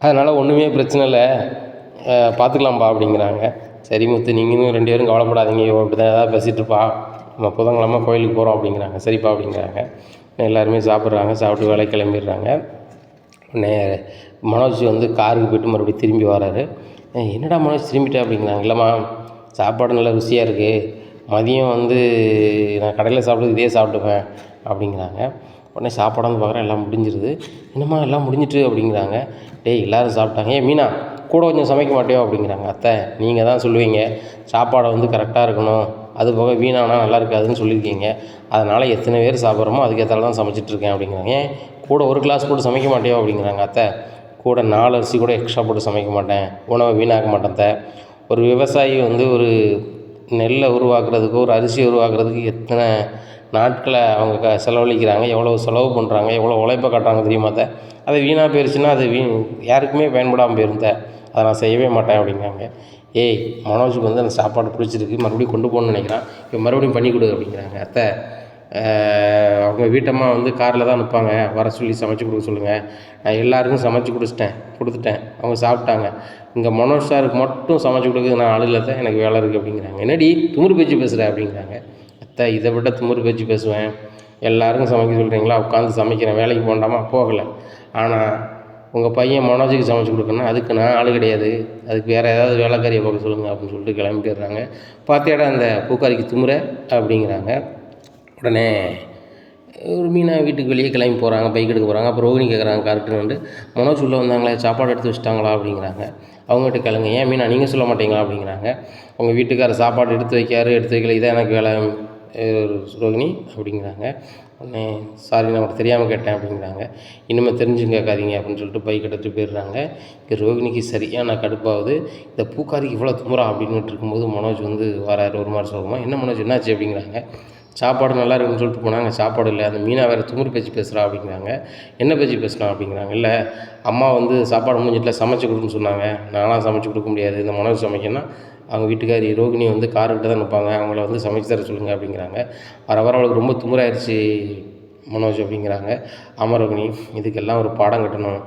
அதனால் ஒன்றுமே பிரச்சனை இல்லை, பார்த்துக்கலாம்ப்பா அப்படிங்கிறாங்க. சரி முத்து நீங்களும் 2 பேரும் கவலைப்படாதீங்க, இப்படி தான் ஏதாவது பேசிகிட்ருப்பா, நம்ம புதன்கிழமை கோயிலுக்கு போகிறோம் அப்படிங்கிறாங்க. சரிப்பா அப்படிங்கிறாங்க. எல்லாருமே சாப்பிட்றாங்க. சாப்பிட்டு வேலைக்கு கிளம்பிடுறாங்க. உடனே மனோஜ் வந்து காருக்கு போய்ட்டு மறுபடியும் திரும்பி வராரு. என்னடா மனோஜ் திரும்பிட்டேன் அப்படிங்கிறாங்க. இல்லைம்மா சாப்பாடு நல்லா ருசியாக இருக்குது, மதியம் வந்து நான் கடையில் சாப்பிட்றது இதே சாப்பிட்டுப்பேன் அப்படிங்கிறாங்க. உடனே சாப்பாடு வந்து பார்க்குறேன் எல்லாம் முடிஞ்சிருது. என்னம்மா எல்லாம் முடிஞ்சிட்டு அப்படிங்கிறாங்க. டேய் எல்லோரும் சாப்பிட்டாங்க, மீனா கூட கொஞ்சம் சமைக்க மாட்டேயோ அப்படிங்கிறாங்க. அத்தை நீங்கள் தான் சொல்லுவீங்க சாப்பாடை வந்து கரெக்டாக இருக்கணும், அது போக வீணானா நல்லா இருக்காதுன்னு சொல்லியிருக்கீங்க. அதனால் எத்தனை பேர் சாப்பிட்றோமோ அதுக்கேற்றால தான் சமைச்சிட்ருக்கேன் அப்படிங்கிறாங்க. ஏன் கூட ஒரு கிளாஸ் போட்டு சமைக்க மாட்டியோ அப்படிங்கிறாங்க. அத்தை கூட 4 அரிசி கூட எக்ஸ்ட்ரா போட்டு சமைக்க மாட்டேன், உணவை வீணாக்க மாட்டேன் அத்தை. ஒரு விவசாயி வந்து ஒரு நெல்லை உருவாக்குறதுக்கு, ஒரு அரிசியை உருவாக்குறதுக்கு எத்தனை நாட்களை அவங்க செலவழிக்கிறாங்க, எவ்வளோ செலவு பண்ணுறாங்க, எவ்வளோ உழைப்பை காட்டுறாங்க தெரியுமா அத்தை? அது வீணாக போயிடுச்சுன்னா அது யாருக்குமே பயன்படாமல் போயிருந்த, அதை நான் செய்யவே மாட்டேன் அப்படிங்கிறாங்க. ஏய் மனோஜுக்கு வந்து அந்த சாப்பாடு பிடிச்சிருக்கு, மறுபடியும் கொண்டு போகணுன்னு நினைக்கிறான், இப்போ மறுபடியும் பண்ணி கொடு அப்படிங்கிறாங்க. அத்தை அவங்க வீட்டம்மா வந்து காரில் தான் நிற்பாங்க, வர சொல்லி சமைச்சு கொடுக்க சொல்லுங்கள். நான் எல்லாருக்கும் சமைச்சு கொடுத்துட்டேன், அவங்க சாப்பிட்டாங்க. இங்கே மனோஜ் சாருக்கு மட்டும் சமைச்சு கொடுக்குறது நான் ஆளுல தான், எனக்கு வேலை இருக்குது அப்படிங்கிறாங்க. என்னடி திமிரு பேச்சு பேசுகிறேன் அப்படிங்கிறாங்க. அத்தை இதை விட திமிரு பேச்சு பேசுவேன். எல்லாருக்கும் சமைக்க சொல்கிறீங்களா, உட்காந்து சமைக்கிறேன், வேலைக்கு போகண்டாமா, போகலை. ஆனால் உங்கள் பையன் மனோஜுக்கு சமைச்சு கொடுக்கணும், அதுக்கு நான் ஆள் கிடையாது, அதுக்கு வேறு ஏதாவது வேலைக்காரியை பார்க்க சொல்லுங்கள் அப்படின்னு சொல்லிட்டு கிளம்பி போயிடுறாங்க. பார்த்தியாடா அந்த பூக்காரிக்கு திமுறை அப்படிங்கிறாங்க. உடனே ஒரு மீனா வீட்டுக்கு வெளியே கிளம்பி போகிறாங்க, பைக் எடுக்க போகிறாங்க. அப்புறம் ரோகிணி கேட்குறாங்க கரெக்டுன்னு வந்து, மனோஜ் உள்ளே வந்தாங்களே சாப்பாடு எடுத்து வச்சிட்டாங்களா அப்படிங்கிறாங்க. அவங்ககிட்ட கிளங்க, ஏன் மீனா நீங்கள் சொல்ல மாட்டீங்களா அப்படிங்கிறாங்க. உங்கள் வீட்டுக்காரர் சாப்பாடு எடுத்து வைக்கல, இதான் எனக்கு வேலை ரோகிணி அப்படிங்கிறாங்க. உடனே சாரி நான் அவங்களுக்கு தெரியாமல் கேட்டேன் அப்படிங்கிறாங்க. இனிமேல் தெரிஞ்சும் கேட்காதீங்க அப்படின்னு சொல்லிட்டு பைக் எடுத்துகிட்டு போயிடுறாங்க. இங்கே ரோகிணிக்கு சரியான கடுப்பாகுது, இந்த பூக்காரிக்கு இவ்வளோ துமுறா அப்படின்னுட்டு இருக்கும்போது மனோஜ் வந்து வராரு ஒரு மாதிரி சோகமாக. என்ன மனோஜ் என்னாச்சு அப்படிங்கிறாங்க. சாப்பாடு நல்லா இருக்குன்னு சொல்லிட்டு போனாங்க, சாப்பாடு இல்லை, அந்த மீனா வேறு திமிரு பேச்சு பேசுகிறா அப்படிங்கிறாங்க. என்ன பேச்சு பேசுனா அப்படிங்கிறாங்க. இல்லை அம்மா வந்து சாப்பாடு முடிஞ்சிட்டில் சமைச்சு கொடுக்குன்னு சொன்னாங்க, நானாக சமைச்சு கொடுக்க முடியாது, இந்த மனோஜ் சமைக்கணும்னா அவங்க வீட்டுக்காரி ரோகிணி வந்து காருக்கிட்ட தான் நிற்பாங்க, அவங்கள வந்து சமைச்சு தர சொல்லுங்கள் அப்படிங்கிறாங்க. வர அவளுக்கு ரொம்ப திமிராயிருச்சு மனோஜ் அப்படிங்கிறாங்க. ஆமாம் ரோகிணி, இதுக்கெல்லாம் ஒரு பாடம் கட்டணும்,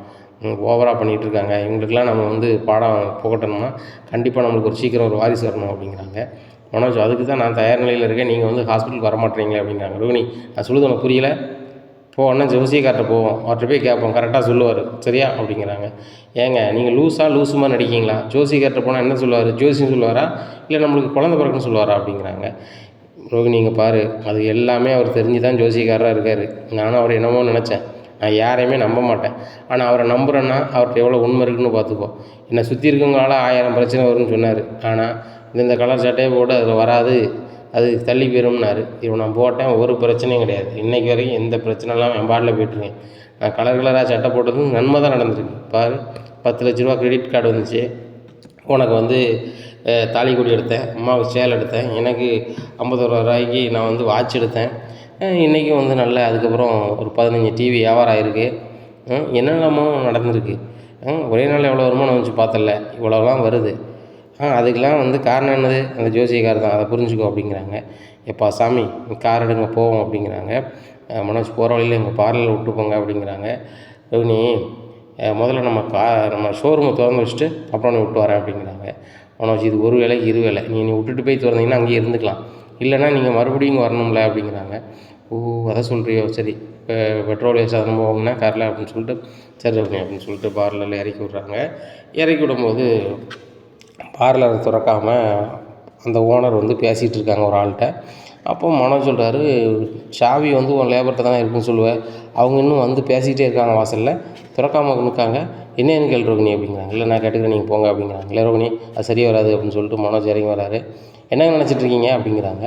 ஓவராக பண்ணிகிட்டு இருக்காங்க, இவங்களுக்கெல்லாம் நம்ம வந்து பாடம் புகட்டணும்னா கண்டிப்பாக நம்மளுக்கு ஒரு சீக்கிரம் ஒரு வாரிசு வரணும் அப்படிங்கிறாங்க. மனோஜ் அதுக்கு தான் நான் தயார் நிலையில் இருக்கேன், நீங்கள் வந்து ஹாஸ்பிட்டலுக்கு வர மாட்டேறீங்களே அப்படிங்கிறாங்க. ரோகிணி நான் சொல்லுது உனக்கு புரியல, அண்ணன் ஜோசியக்கார்ட்ட போவோம், அவர்கிட்ட போய் கேட்போம், கரெக்டாக சொல்லுவார் சரியா அப்படிங்கிறாங்க. ஏங்க நீங்கள் லூஸுமாக நடிக்கிங்களா, ஜோசியக்கார்ட்ட போனால் என்ன சொல்லுவார், ஜோசியம் சொல்லுவாரா இல்லை நம்மளுக்கு குழந்தை பிறக்குன்னு சொல்லுவாரா அப்படிங்கிறாங்க. ரோகிணி இங்கே பாரு, அது எல்லாமே அவர் தெரிஞ்சு தான் ஜோசியக்காரராக இருக்கார். நானும் அவர் என்னமோ நினச்சேன், நான் யாரையுமே நம்ப மாட்டேன், ஆனால் அவரை நம்புகிறேன்னா அவர்கிட்ட எவ்வளோ உண்மை இருக்குன்னு பார்த்துக்கோ. என்னை சுற்றி இருக்கவங்களால 1000 பிரச்சனை வரும்னு சொன்னார், ஆனால் இந்த கலர் சட்டையை போட்டு அதில் வராது, அது தள்ளி போயிரும்னாரு. இவன் நான் போட்டேன், ஒரு பிரச்சனையும் கிடையாது, இன்றைக்கி வரைக்கும் எந்த பிரச்சனைலாம் என் பாட்டில் போய்ட்டுருக்கேன். நான் கலராக சட்டை போட்டதும் நன்மை தான் நடந்திருக்கு பாரு. 10 லட்ச ரூபா கிரெடிட் கார்டு வந்துச்சு, உனக்கு வந்து தாலி கொடி எடுத்தேன், அம்மாவுக்கு சேலை எடுத்தேன், எனக்கு 51 ரூபாய்க்கு நான் வந்து வாட்ச் எடுத்தேன், இன்றைக்கும் வந்து நல்ல அதுக்கப்புறம் ஒரு 15 டிவி வியாபாரம் ஆகிருக்கு, என்னென்னமோ நடந்திருக்கு. ஒரே நாள் எவ்வளோ வருமானம் வந்துச்சு பார்த்தல, இவ்வளோலாம் வருது. அதுக்கெலாம் வந்து காரணம் என்னது, அந்த ஜோசியக்காரர் தான், அதை புரிஞ்சுக்கோ அப்படிங்கிறாங்க. எப்பா சாமி கார் எடுங்க போவோம் அப்படிங்கிறாங்க. மனோஜ் போகிற வழியில் எங்கள் பார்லரில் விட்டு போங்க அப்படிங்கிறாங்க. ரோகிணி முதல்ல நம்ம ஷோரூமை திறந்து வச்சுட்டு அப்புறம் நீ விட்டு வரேன் அப்படிங்கிறாங்க. மனோஜ் இது ஒரு வேலைக்கு 2 வேலை, நீ விட்டுட்டு போய் திறந்தீங்கன்னா அங்கேயே இருந்துக்கலாம், இல்லைனா நீங்கள் மறுபடியும் இங்கே வரணும்ல அப்படிங்கிறாங்க. ஓ அதை சொல்கிறியோ, சரி இப்போ பெட்ரோல் சாதனம் போவோம்னா காரில் அப்படின்னு சொல்லிட்டு சரி அப்படின்னு சொல்லிட்டு பார்லரில் இறக்கி விட்றாங்க. இறக்கி விடும்போது பார்லரை திறக்காமல் அந்த ஓனர் வந்து பேசிகிட்டு இருக்காங்க ஒரு ஆள்கிட்ட. அப்போ மனோஜ் சொல்கிறாரு, சாவி வந்து உன் லேபர்கிட்ட தானே இருக்குன்னு சொல்லுவேன், அவங்க இன்னும் வந்து பேசிக்கிட்டே இருக்காங்க வாசலில், திறக்காமல் நிற்காங்க, என்னன்னு கேள் ரோகிணி அப்படிங்கிறாங்க. இல்லை நான் கேட்டுக்கிறேன் நீங்கள் போங்க அப்படிங்கிறாங்க. இல்லை ரோகிணி அது சரியாக வராது அப்படின்னு சொல்லிட்டு மனோஜ் இறங்கி வராரு. என்ன நினச்சிட்ருக்கீங்க அப்படிங்கிறாங்க.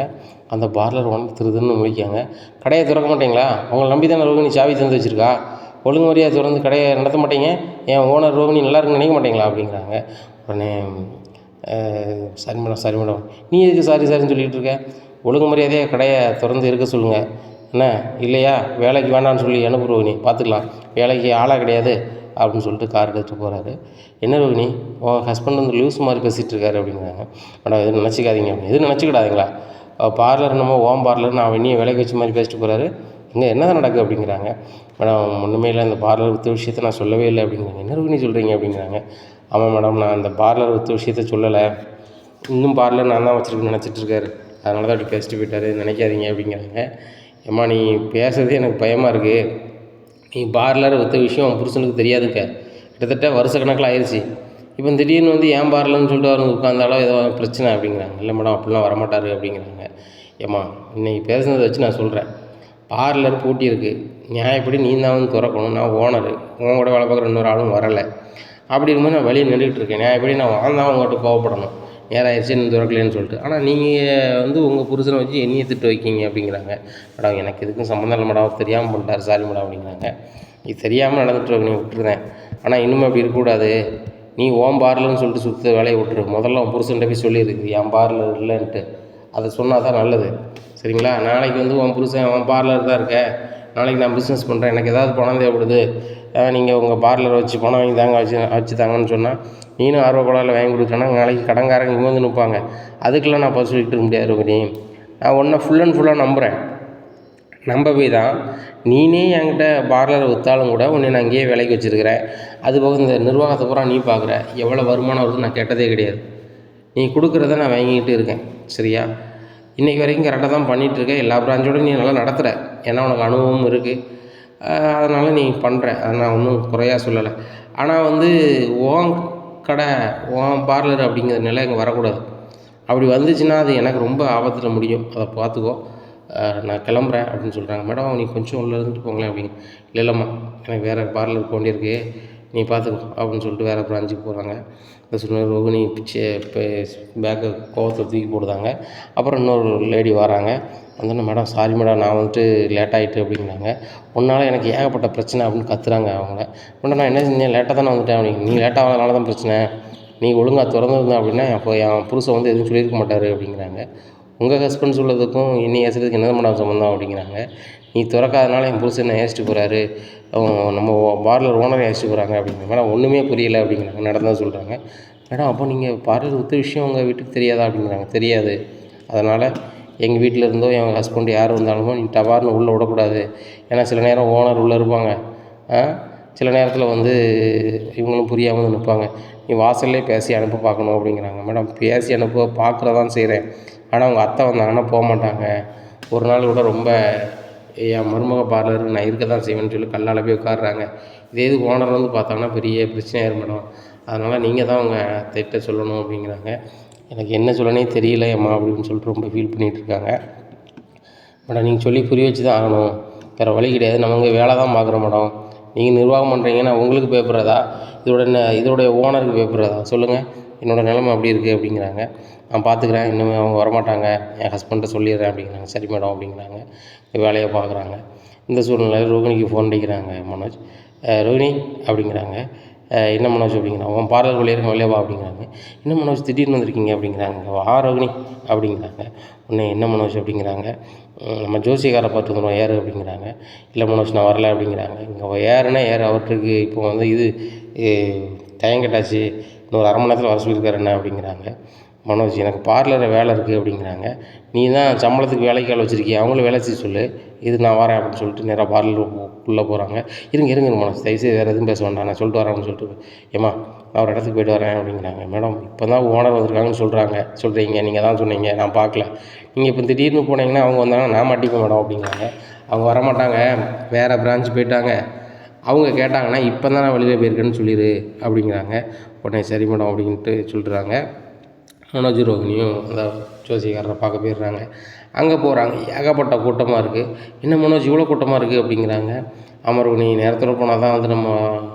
அந்த பார்லர் ஓனர் திருதுன்னு முழிக்காங்க. கடையை திறக்க மாட்டீங்களா, உங்களை நம்பி தானே ரோகிணி சாவி தந்து வச்சுருக்கா, ஒழுங்கு முறையாக திறந்து கடையை நடத்த மாட்டீங்க, என் ஓனர் ரோகிணி நல்லா இருக்குன்னு நினைக்க மாட்டீங்களா அப்படிங்கிறாங்க. உடனே சரி மேடம் நீ எதுக்கு சாரின்னு சொல்லிகிட்டு இருக்க, ஒழுங்கு மரியாதையாக கடையை திறந்து இருக்க சொல்லுங்கள் என்ன, இல்லையா வேலைக்கு வேண்டான்னு சொல்லி அனுப்பு ரோகிணி, பார்த்துக்கலாம், வேலைக்கு ஆளாக கிடையாது அப்படின்னு சொல்லிட்டு கார் எடுத்துகிட்டு போகிறாரு. என்ன ரோகிணி உன் ஹஸ்பண்ட் வந்து லூஸ் மாதிரி பேசிகிட்டு இருக்காரு அப்படிங்கிறாங்க. மேடம் எதுவும் நினச்சிக்காதீங்க அப்படின்னு. எதுவும் நினச்சிக்கிடாதீங்களா, பார்லர் நம்ம பார்லர் நான் வெண்ணியை விலைக்கு வச்ச மாதிரி பேசிட்டு போகிறாரு, இங்கே என்ன தான் நடக்குது அப்படிங்கிறாங்க. மேடம் ஒன்றுமே இல்லை, இந்த பார்லர் விற்ற விஷயத்தை நான் சொல்லவே இல்லை அப்படிங்கிறாங்க. என்ன ரோகிணி சொல்கிறீங்க அப்படிங்கிறாங்க. ஆமாம் மேடம் நான் அந்த பார்லர் விற்ற விஷயத்த சொல்லலை, இன்னும் பார்லர் நான் தான் வச்சுருக்கேன்னு நினச்சிட்ருக்காரு, அதனால தான் அப்படி பேசிட்டு போயிட்டாரு, நினைக்காதீங்க அப்படிங்கிறாங்க. ஏம்மா நீ பேசுகிறதே எனக்கு பயமாக இருக்குது, நீ பார்லர் விற்ற விஷயம் உன் புருஷனுக்கு தெரியாதுங்க, கிட்டத்தட்ட வருஷ கணக்கில் ஆயிடுச்சு, இப்போ திடீர்னு வந்து ஏன் பார்லர்னு சொல்லிட்டு அவர் உட்காந்தாலும் ஏதோ பிரச்சனை அப்படிங்கிறாங்க. இல்லை மேடம் அப்படிலாம் வரமாட்டார் அப்படிங்கிறாங்க. ஏம்மா இன்றைக்கி பேசுனதை வச்சு நான் சொல்கிறேன், பார்லர் பூட்டி இருக்குது, நியாயப்படி நீ தான் வந்து திறக்கணும், நான் ஓனரு, உன் கூட வேலை பார்க்குற இன்னொரு ஆளும் வரலை, அப்படி இருக்கும்போது நான் வெளியே நின்றுட்டு இருக்கேன், நியாயப்படி நான் வாழ்ந்தான் உங்கள்கிட்ட கோவப்படணும், நேரம் ஆயிடுச்சு இன்னும் திறக்கலைன்னு சொல்லிட்டு. ஆனால் நீங்கள் வந்து உங்கள் புருஷனை வச்சு என்னையை திட்டு வைக்கிங்க அப்படிங்கிறாங்க. மேடம் எனக்கு எதுக்கும் சம்மந்தம் இல்லை மேடம், அவர் தெரியாமல் பண்ணிட்டார், சாரி மேடம் அப்படிங்கிறாங்க. இது தெரியாமல் நடந்துட்டு நீ விட்டுருந்தேன், ஆனால் இன்னுமே அப்படி இருக்கக்கூடாது. நீ ஓன் பார்லர்னு சொல்லிட்டு சுற்ற வேலையை விட்டுரு. முதல்ல உன் புருஷன்கிட்ட போய் சொல்லியிருக்கு என் பார்லர் இல்லைன்ட்டு. அதை சொன்னால் தான் நல்லது, சரிங்களா? நாளைக்கு வந்து உன் புருஷன் உன் பார்லர் தான் இருக்க, நாளைக்கு நான் பிஸ்னஸ் பண்ணுறேன், எனக்கு ஏதாவது பணம் தேவைப்படுது, நீங்கள் உங்கள் பார்லரை வச்சு பணம் வாங்கி தாங்க வச்சு தாங்கன்னு சொன்னால் நீனும் ஆர்வக்கோளாறில் வாங்கி கொடுத்தோன்னா நாளைக்கு கடன்காரங்க இங்கே வந்து நிற்பாங்க. அதுக்கெல்லாம் நான் பதில் சொல்லிட்டு இருக்க முடியாது ரோகிணி. நான் ஒன்றை ஃபுல் அண்ட் ஃபுல்லாக நம்புகிறேன். நம்ப போய் தான் நீனே என்கிட்ட பார்லரை விற்றாலும் கூட உன்னை நான் அங்கேயே வேலைக்கு வச்சுருக்கிறேன். அதுபோக இந்த நிர்வாகத்தை பூரா நீ பார்க்குற, எவ்வளோ வருமானம் வருதுன்னு நான் கேட்டதே கிடையாது. நீ கொடுக்குறத நான் வாங்கிக்கிட்டு இருக்கேன், சரியா? இன்றைக்கி வரைக்கும் கரெக்டாக தான் பண்ணிகிட்ருக்கேன். எல்லா பிரான்ச்சோட நீ நல்லா நடத்துகிற, ஏன்னா உனக்கு அனுபவமும் இருக்குது, அதனால் நீ பண்ணுற, அதை நான் ஒன்றும் குறையாக சொல்லலை. ஆனால் வந்து உன் கடை உன் பார்லர் அப்படிங்கிற நிலை இங்கே வரக்கூடாது. அப்படி வந்துச்சுன்னா அது எனக்கு ரொம்ப ஆபத்தில் முடியும், அதை பார்த்துக்கோ. நான் கிளம்புறேன் அப்படின்னு சொல்கிறாங்க. மேடம் நீ கொஞ்சம் உள்ளே இருந்துட்டு போங்களேன் அப்படிங்க. இல்லைம்மா எனக்கு வேறு பார்லர் போக வேண்டியிருக்கு, நீ பார்த்துக்கோ அப்படின்னு சொல்லிட்டு வேறு பிரான்ச்சுக்கு போகிறாங்க. இந்த சொன்ன ரோகிணி இப்போ பேக்கை கோவத்தை தூக்கி போடுதாங்க. அப்புறம் இன்னொரு லேடி வராங்க. வந்தோடனே மேடம் சாரி மேடம், நான் வந்துட்டு லேட் ஆகிட்டு அப்படிங்கிறாங்க. உன்னால் எனக்கு ஏகப்பட்ட பிரச்சனை அப்படின்னு கத்துறாங்க அவங்கள. மேடம் நான் என்ன செஞ்சேன், லேட்டாக தானே வந்துட்டேன் அப்படிங்க. நீ லேட்டாக ஆனதுனால தான் பிரச்சனை, நீ ஒழுங்காக திறந்துருந்தேன் அப்படின்னா என் புருஷன் வந்து எதுவும் சொல்லியிருக்க மாட்டார் அப்படிங்கிறாங்க. உங்கள் ஹஸ்பண்ட் சொல்கிறதுக்கும் என்னை ஏசுறதுக்கு என்ன மேடம் சம்மந்தம் அப்படிங்கிறாங்க. நீ திறக்காதனால என் புருஷன் என்ன ஏசிட்டு போகிறாரு, நம்ம பார்லர் ஓனரை ஏசிட்டு போகிறாங்க அப்படிங்கிற. மேடம் ஒன்றுமே புரியலை அப்படிங்கிறாங்க. நடந்ததாக சொல்கிறாங்க. மேடம் அப்போ நீங்கள் பார்லர் விற்ற விஷயம் உங்கள் வீட்டுக்கு தெரியாதா அப்படிங்கிறாங்க. தெரியாது, அதனால் எங்கள் வீட்டில் இருந்தோ என் ஹஸ்பண்ட் யார் வந்தாலுமோ நீ டவார்னு உள்ளே விடக்கூடாது. ஏன்னா சில நேரம் ஓனர் உள்ளே இருப்பாங்க, சில நேரத்தில் வந்து இவங்களும் புரியாமல் நிற்பாங்க. நீ வாசல்லே பேசி அனுப்ப பார்க்கணும் அப்படிங்கிறாங்க. மேடம் பேசி அனுப்ப பார்க்குறதான் செய்கிறேன், ஆனால் அவங்க அத்தை வந்தாங்கன்னா போக மாட்டாங்க. ஒரு நாள் கூட ரொம்ப என் மருமக பார்லருக்கு நான் இருக்க தான் செய்வேன்னு சொல்லி கல்லால் போய் உட்காடுறாங்க. இதே இது ஓனர் வந்து பார்த்தாங்கன்னா பெரிய பிரச்சனையாயிரும் மேடம், அதனால் நீங்கள் தான் அவங்க அத்தைகிட்ட சொல்லணும் அப்படிங்கிறாங்க. எனக்கு என்ன சொல்லனே தெரியல அம்மா அப்படின்னு சொல்லிட்டு ரொம்ப ஃபீல் பண்ணிகிட்ருக்காங்க. மேடம் நீங்கள் சொல்லி புரிய வச்சு தான் ஆகணும், வேறு வழி கிடையாது. நம்ம இங்கே வேலை தான் பார்க்குறோம் மேடம். நீங்கள் நிர்வாகம் பண்ணுறீங்கன்னா உங்களுக்கு பயப்படுறதா, இதோடைய ஓனருக்கு பயப்படுறதா சொல்லுங்கள்? என்னோடய நிலைமை அப்படி இருக்குது அப்படிங்கிறாங்க. நான் பார்த்துக்கிறேன், இன்னும் அவங்க வரமாட்டாங்க, என் ஹஸ்பண்ட்டை சொல்லிடுறேன் அப்படிங்கிறாங்க. சரி மேடம் அப்படிங்கிறாங்க. வேலையை பார்க்குறாங்க. இந்த சூழ்நிலையில் ரோகிணிக்கு ஃபோன் அடிக்கிறாங்க மனோஜ். ரோகிணி அப்படிங்கிறாங்க. என்ன மனோஜ் அப்படிங்கிறாங்க. உன் பார்லர் வெளியே வெளியே வா அப்படிங்கிறாங்க. என்ன மனோஜ் திடீர்னு வந்திருக்கீங்க அப்படிங்கிறாங்க. வா ரோகிணி அப்படிங்கிறாங்க. உடனே என்ன மனோஜ் அப்படிங்கிறாங்க. நம்ம ஜோசியக்காரை பார்த்து வந்துடுவோம் ஏறு அப்படிங்கிறாங்க. இல்லை மனோஜ் நான் வரல அப்படிங்கிறாங்க. இங்கே ஏறுனா ஏறு, அவருக்கு இப்போ வந்து இது டைம் கட்டாச்சு, இன்னொரு அரை மணி நேரத்தில் வர சொல்லியிருக்காரு என்ன அப்படிங்கிறாங்க. மனோஜ் எனக்கு பார்லரில் வேலை இருக்குது அப்படிங்கிறாங்க. நீ தான் சம்பளத்துக்கு வேலைக்கு ஆள் வச்சுருக்கிய, அவங்களும் வேலை செய்ய சொல்லு, இது நான் வரேன் அப்படின்னு சொல்லிட்டு நேராக பார்லருக்குள்ளே போகிறாங்க. இருங்க மனோஜ், தயவுசெய்து வேறு எதுவும் பேச வேண்டாம், நான் சொல்லிட்டு வரேன் அப்படின்னு சொல்லிட்டு, ஏம்மா நான் ஒரு இடத்துக்கு போய்ட்டு வரேன் அப்படிங்கிறாங்க. மேடம் இப்போ தான் ஓனர் வந்திருக்காங்கன்னு சொல்கிறீங்க, நீங்கள் தான் சொன்னீங்க, நான் பார்க்கல. நீங்கள் இப்போ திடீர்னு போனீங்கன்னா அவங்க வந்தாங்கன்னா நான் மாட்டிப்பேன் மேடம் அப்படிங்கிறாங்க. அவங்க வரமாட்டாங்க, வேறு பிரான்ச் போயிட்டாங்க. அவங்க கேட்டாங்கன்னா இப்போ தான் நான் வெளியில் போயிருக்கேன்னு சொல்லிடு அப்படிங்கிறாங்க. உடனே சரி மேடம் அப்படின்ட்டு சொல்லிடுறாங்க. மனோஜ் ரோகிணியும் அந்த ஜோசியக்காரரை பார்க்க போயிடுறாங்க. அங்கே போகிறாங்க, ஏகப்பட்ட கூட்டமாக இருக்குது. என்ன மனோஜ் இவ்வளோ கூட்டமாக இருக்குது அப்படிங்கிறாங்க. ஆமாம் ரோகிணி, நேரத்தில் போனால் தான் வந்து நம்ம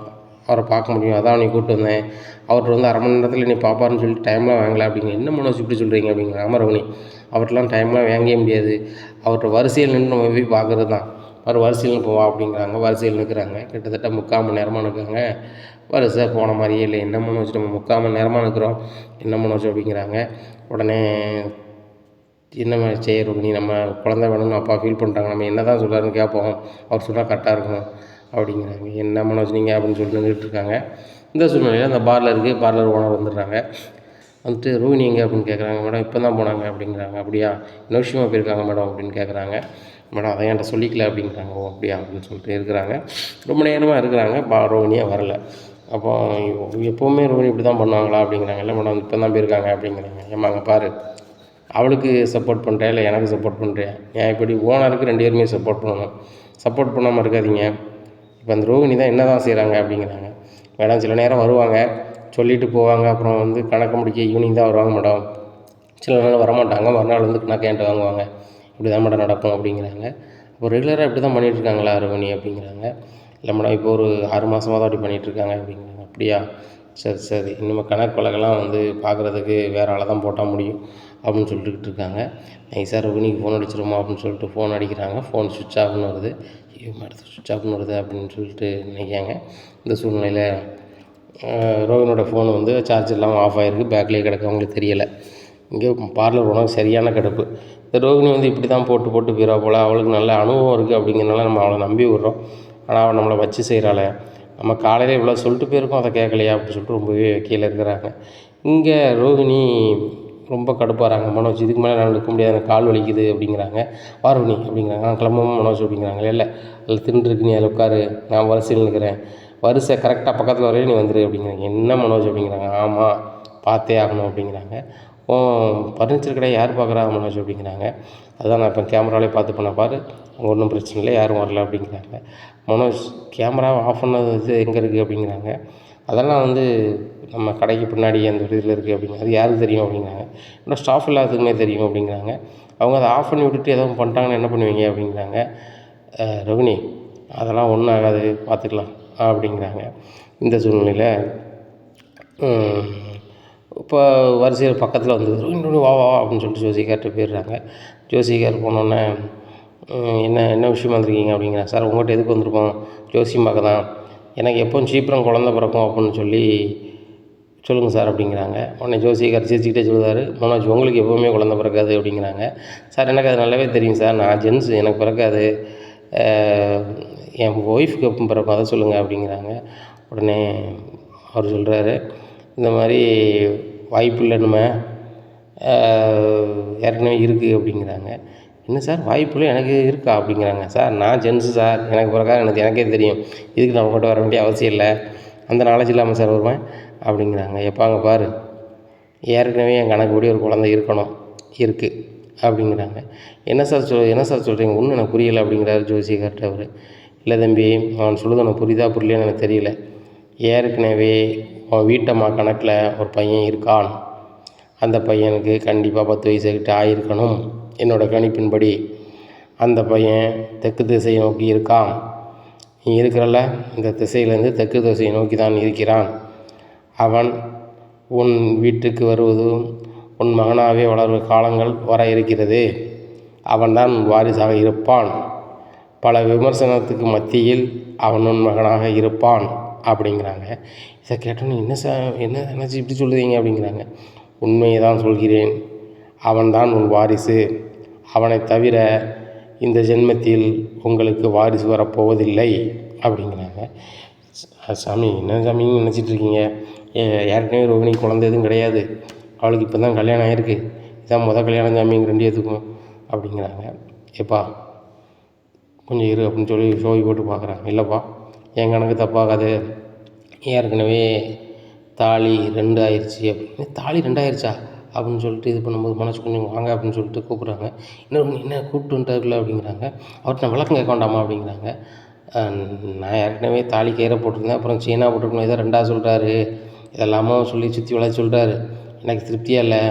அவரை பார்க்க முடியும், அதான் நீ கூப்பிட்டு வந்தேன். அவர்கிட்ட வந்து அரை மணி நேரத்தில் நீ பார்ப்பாருன்னு சொல்லிட்டு டைம்லாம் வாங்கலை அப்படிங்க. என்ன மனோஜ் இப்படி சொல்கிறீங்க அப்படிங்கிறாங்க. ஆமாம் ரோகிணி, அவர்கிட்டலாம் டைம்லாம் வாங்கவே முடியாது, அவர்கிட்ட வரிசையில் நின்று நம்ம போய் பார்க்குறது தான். அவர் வரிசையில் போவா அப்படிங்கிறாங்க. வரிசையில் நிற்கிறாங்க, கிட்டத்தட்ட 3/4 மணி நேரமாக நிற்கிறாங்க. வரிசை போன மாதிரியே இல்லை. என்ன மனோஜ் நம்ம 3/4 மணி நேரமாக நிற்கிறோம், என்ன மனோஜ் அப்படிங்கிறாங்க. உடனே என்ன செய்ய ரோகிணி, நம்ம குழந்தை வேணும்னு அப்பா ஃபீல் பண்ணிட்டாங்க, நம்ம என்ன தான் சொல்கிறாருன்னு கேட்போம், அவர் சொன்னால் கரெக்டாக இருக்கும் அப்படிங்கிறாங்க. என்ன மனோஜ் நீங்கள் அப்படின்னு சொல்லிட்டு நின்றுட்டுருக்காங்க. இந்த சூழ்நிலையில் அந்த பார்லர் ஓனர் வந்துடுறாங்க. வந்துட்டு ரோகிணி எங்கே அப்படின்னு கேட்குறாங்க. மேடம் இப்போ தான் போனாங்க அப்படிங்கிறாங்க. அப்படியா, இன்னொரு விஷயமா போயிருக்காங்க மேடம் அப்படின்னு கேட்குறாங்க. மேடம் அதை என்கிட்ட சொல்லிக்கல அப்படிங்கிறாங்க. ஓ அப்படியா அப்படின்னு சொல்லிட்டு இருக்கிறாங்க. ரொம்ப நேரமாக இருக்கிறாங்க, ரோகிணியாக வரல. அப்போ எப்போவுமே ரோகிணி இப்படி தான் பண்ணுவாங்களா அப்படிங்கிறாங்க. இல்லை மேடம் இப்போ தான் போயிருக்காங்க அப்படிங்கிறாங்க. ஏம்மாங்க பாரு, அவளுக்கு சப்போர்ட் பண்ணுறியா இல்லை எனக்கு சப்போர்ட் பண்ணுறியா? ஏன் இப்படி ஓனருக்கு 2 பேருமே சப்போர்ட் பண்ணணும், சப்போர்ட் பண்ணாமல் இருக்காதீங்க. இப்போ அந்த ரோகிணி தான் என்ன தான் செய்கிறாங்க அப்படிங்கிறாங்க. மேடம் சில நேரம் வருவாங்க, சொல்லிவிட்டு போவாங்க, அப்புறம் வந்து கணக்கு முடிக்க ஈவினிங் தான் வருவாங்க மேடம், சில நேரம் வரமாட்டாங்க, மறுநாள் வந்து கணக்கு என்கிட்ட வாங்குவாங்க, இப்படி தான் மேடம் நடக்கும் அப்படிங்கிறாங்க. இப்போ ரெகுலராக இப்படி தான் பண்ணிகிட்ருக்காங்களா ரோகிணி அப்படிங்கிறாங்க. இல்லை மேடம் இப்போ ஒரு 6 மாதமாக தான் அப்படி பண்ணிகிட்ருக்காங்க அப்படிங்கிறாங்க. அப்படியா, சரி சரி, இனிமேல் கணக்கு வழக்கெல்லாம் வந்து பார்க்குறதுக்கு வேறு ஆளை தான் போட்டால் முடியும் அப்படின்னு சொல்லிட்டுக்கிட்டு இருக்காங்க. நைஸாக ரோகிணிக்கு ஃபோன் அடிச்சிருமா அப்படின்னு சொல்லிட்டு ஃபோன் அடிக்கிறாங்க. ஃபோன் சுவிட்ச் ஆஃப்னு வருது. ஐயோ அடுத்து சுவிட்ச் ஆஃப்னு வருது அப்படின்னு சொல்லிட்டு நினைக்காங்க. இந்த சூழ்நிலையில் ரோகிணியோட ஃபோன் வந்து சார்ஜ் இல்லாமல் ஆஃப் ஆகிருக்கு, பேக்லேயே கிடக்கு, அவங்களுக்கு தெரியலை. இங்கே பார்லர் போனால் சரியான கடுப்பு. இந்த ரோகிணி வந்து இப்படி தான் போட்டு போட்டு போயிடுவா போல், அவளுக்கு நல்ல அனுபவம் இருக்குது அப்படிங்கிறனால நம்ம அவளை நம்பி விட்றோம். ஆனால் அவள் நம்மளை வச்சு செய்கிறாளே, நம்ம காலையில் இவ்வளோ சொல்லிட்டு போயிருக்கோம், அதை கேட்கலையா அப்படின்னு சொல்லிட்டு ரொம்பவே கீழே இருக்கிறாங்க. இங்கே ரோகிணி ரொம்ப கடுப்பாகிறாங்க. மனோஜ் இதுக்கு மேலே நான் இருக்க முடியாது, எனக்கு கால் வலிக்குது அப்படிங்கிறாங்க. வா ரோகிணி அப்படிங்கிறாங்க. நான் கிளம்பவும் மனோஜ் அப்படிங்கிறாங்க. இல்லை அதில் தின்னுருக்கு, நீ அதில் உட்காரு, நான் வரிசையில் நிற்கிறேன், வரிசை கரெக்டாக பக்கத்தில் வரையும் நீ வந்துடு அப்படிங்கிறாங்க. என்ன மனோஜ் அப்படிங்கிறாங்க. ஆமாம் பார்த்தே ஆகணும் அப்படிங்கிறாங்க. ஃபர்னிச்சர் கடை யார் பார்க்குறா மனோஜ் அப்படிங்கிறாங்க. அதுதான் நான் இப்போ கேமராவிலே பார்த்து பண்ண பாரு, அங்கே ஒன்றும் பிரச்சனை இல்லை, யாரும் வரல அப்படிங்கிறாங்க. மனோஜ் கேமராவை ஆஃப் பண்ணது இது எங்கே இருக்குது அப்படிங்கிறாங்க. அதெல்லாம் வந்து நம்ம கடைக்கு பின்னாடி அந்த ஒரு இதில் இருக்குது அப்படிங்கிறாங்க. அது யாருக்கு தெரியும் அப்படிங்கிறாங்க. இன்னும் ஸ்டாஃப் எல்லாத்துக்குமே தெரியும் அப்படிங்கிறாங்க. அவங்க அதை ஆஃப் பண்ணி விட்டுட்டு எதுவும் பண்ணிட்டாங்கன்னா என்ன பண்ணுவீங்க அப்படிங்கிறாங்க. ரோகிணி அதெல்லாம் ஒன்றும் ஆகாது, பார்த்துக்கலாம் அப்படிங்கிறாங்க. இந்த சூழ்நிலையில் இப்போ வரிசையில் பக்கத்தில் வந்து ரோகிணி வா வா அப்படின்னு சொல்லிட்டு ஜோசிகார்ட்ட போயிடுறாங்க. ஜோசிகார் போனோடனே என்ன என்ன விஷயமா வந்திருக்கீங்க அப்படிங்கிறாங்க. சார் உங்கள்கிட்ட எதுக்கு வந்திருக்கோம், ஜோசியம் பார்க்க தான், எனக்கு எப்போவும் சீக்கிரம் குழந்த பிறக்கும் அப்படின்னு சொல்லி சொல்லுங்கள் சார் அப்படிங்கிறாங்க. உடனே ஜோசிகார் சிரிச்சுக்கிட்டே சொல்லுவார், மனோஜ் உங்களுக்கு எப்போவுமே குழந்த பிறக்காது அப்படிங்கிறாங்க. சார் எனக்கு அது நல்லாவே தெரியும் சார், நான் ஜென்ஸ், எனக்கு பிறக்காது, என் ஒய்ஃபுக்கு எப்போ பிறக்கும் அதை சொல்லுங்கள் அப்படிங்கிறாங்க. உடனே அவர் சொல்கிறாரு, இந்த மாதிரி வாய்ப்பு இல்லைன்னுமே ஏற்கனவே இருக்குது அப்படிங்கிறாங்க. என்ன சார் வாய்ப்புல எனக்கு இருக்கா அப்படிங்கிறாங்க. சார் நான் ஜென்ஸு சார், எனக்கு பிறக்காது, எனக்கே தெரியும், இதுக்கு நான் உங்கள்கிட்ட வர வேண்டிய அவசியம் இல்லை, அந்த நாலேஜ் இல்லாமல் சார் வருவேன் அப்படிங்கிறாங்க. எப்பாங்க பாரு, ஏற்கனவே என் கணக்குப்படி ஒரு குழந்தை இருக்கணும், இருக்குது அப்படிங்கிறாங்க. என்ன சார் சொல்கிறீங்க, ஒன்றும் எனக்கு புரியலை அப்படிங்கிறாரு ஜோசிகார்ட்ட அவர். இல்லை தம்பி, அவன் சொல்லுது உனக்கு புரியுதா புரியலையான்னு எனக்கு தெரியல, ஏற்கனவே அவன் வீட்டம்மா கணக்கில் ஒரு பையன் இருக்கான், அந்த பையனுக்கு கண்டிப்பாக 10 வயசுக்கிட்ட ஆகியிருக்கணும், என்னோடய கணிப்பின்படி அந்த பையன் தெற்கு திசையை நோக்கி இருக்கான், நீ இருக்கிறல்ல இந்த திசையிலேருந்து தெற்கு திசையை நோக்கி தான் இருக்கிறான், அவன் உன் வீட்டுக்கு வருவதும் உன் மகனாகவே வளர்வு காலங்கள் வர இருக்கிறது, அவன்தான் வாரிசாக இருப்பான், பல விமர்சனத்துக்கு மத்தியில் அவன் உன் மகனாக இருப்பான் அப்படிங்கிறாங்க. இதை கேட்டோன்னு என்ன நினச்சி இப்படி சொல்லுவீங்க அப்படிங்கிறாங்க. உண்மையை தான் சொல்கிறேன், அவன்தான் உன் வாரிசு, அவனை தவிர இந்த ஜென்மத்தில் உங்களுக்கு வாரிசு வரப்போவதில்லை அப்படிங்கிறாங்க. சாமி என்ன சாமி நினச்சிட்ருக்கீங்க, ஏற்கனவே ரோகிணி குழந்தை எதுவும் கிடையாது, அவளுக்கு இப்போ தான் கல்யாணம் ஆகிருக்கு, இதான் கல்யாணம் சாமி ரெண்டு எதுக்கும் அப்படிங்கிறாங்க. ஏப்பா கொஞ்சம் இரு அப்படின்னு சொல்லி ஷோய் போட்டு பார்க்குறாங்க. இல்லைப்பா என் கணக்கு தப்பாகாது, ஏற்கனவே தாலி 2 ஆயிடுச்சு அப்படின்னு. தாலி 2 ஆயிடுச்சா அப்படின்னு சொல்லிட்டு இது பண்ணும்போது மனசு கொஞ்சம் வாங்க அப்படின்னு சொல்லிட்டு கூப்பிட்றாங்க. என்ன கூப்பிட்டு வந்துட்டார்ல அப்படிங்கிறாங்க. அவர்கிட்ட நான் விளக்கம் கேட்க வேண்டாமா அப்படிங்கிறாங்க. நான் ஏற்கனவே தாலி கயிறை போட்டிருந்தேன், அப்புறம் சீனா போட்டிருக்கணும், இதை 2ஆக சொல்கிறாரு, இதெல்லாமும் சொல்லி சுற்றி விளையாட சொல்கிறாரு, எனக்கு திருப்தியாக இல்லை,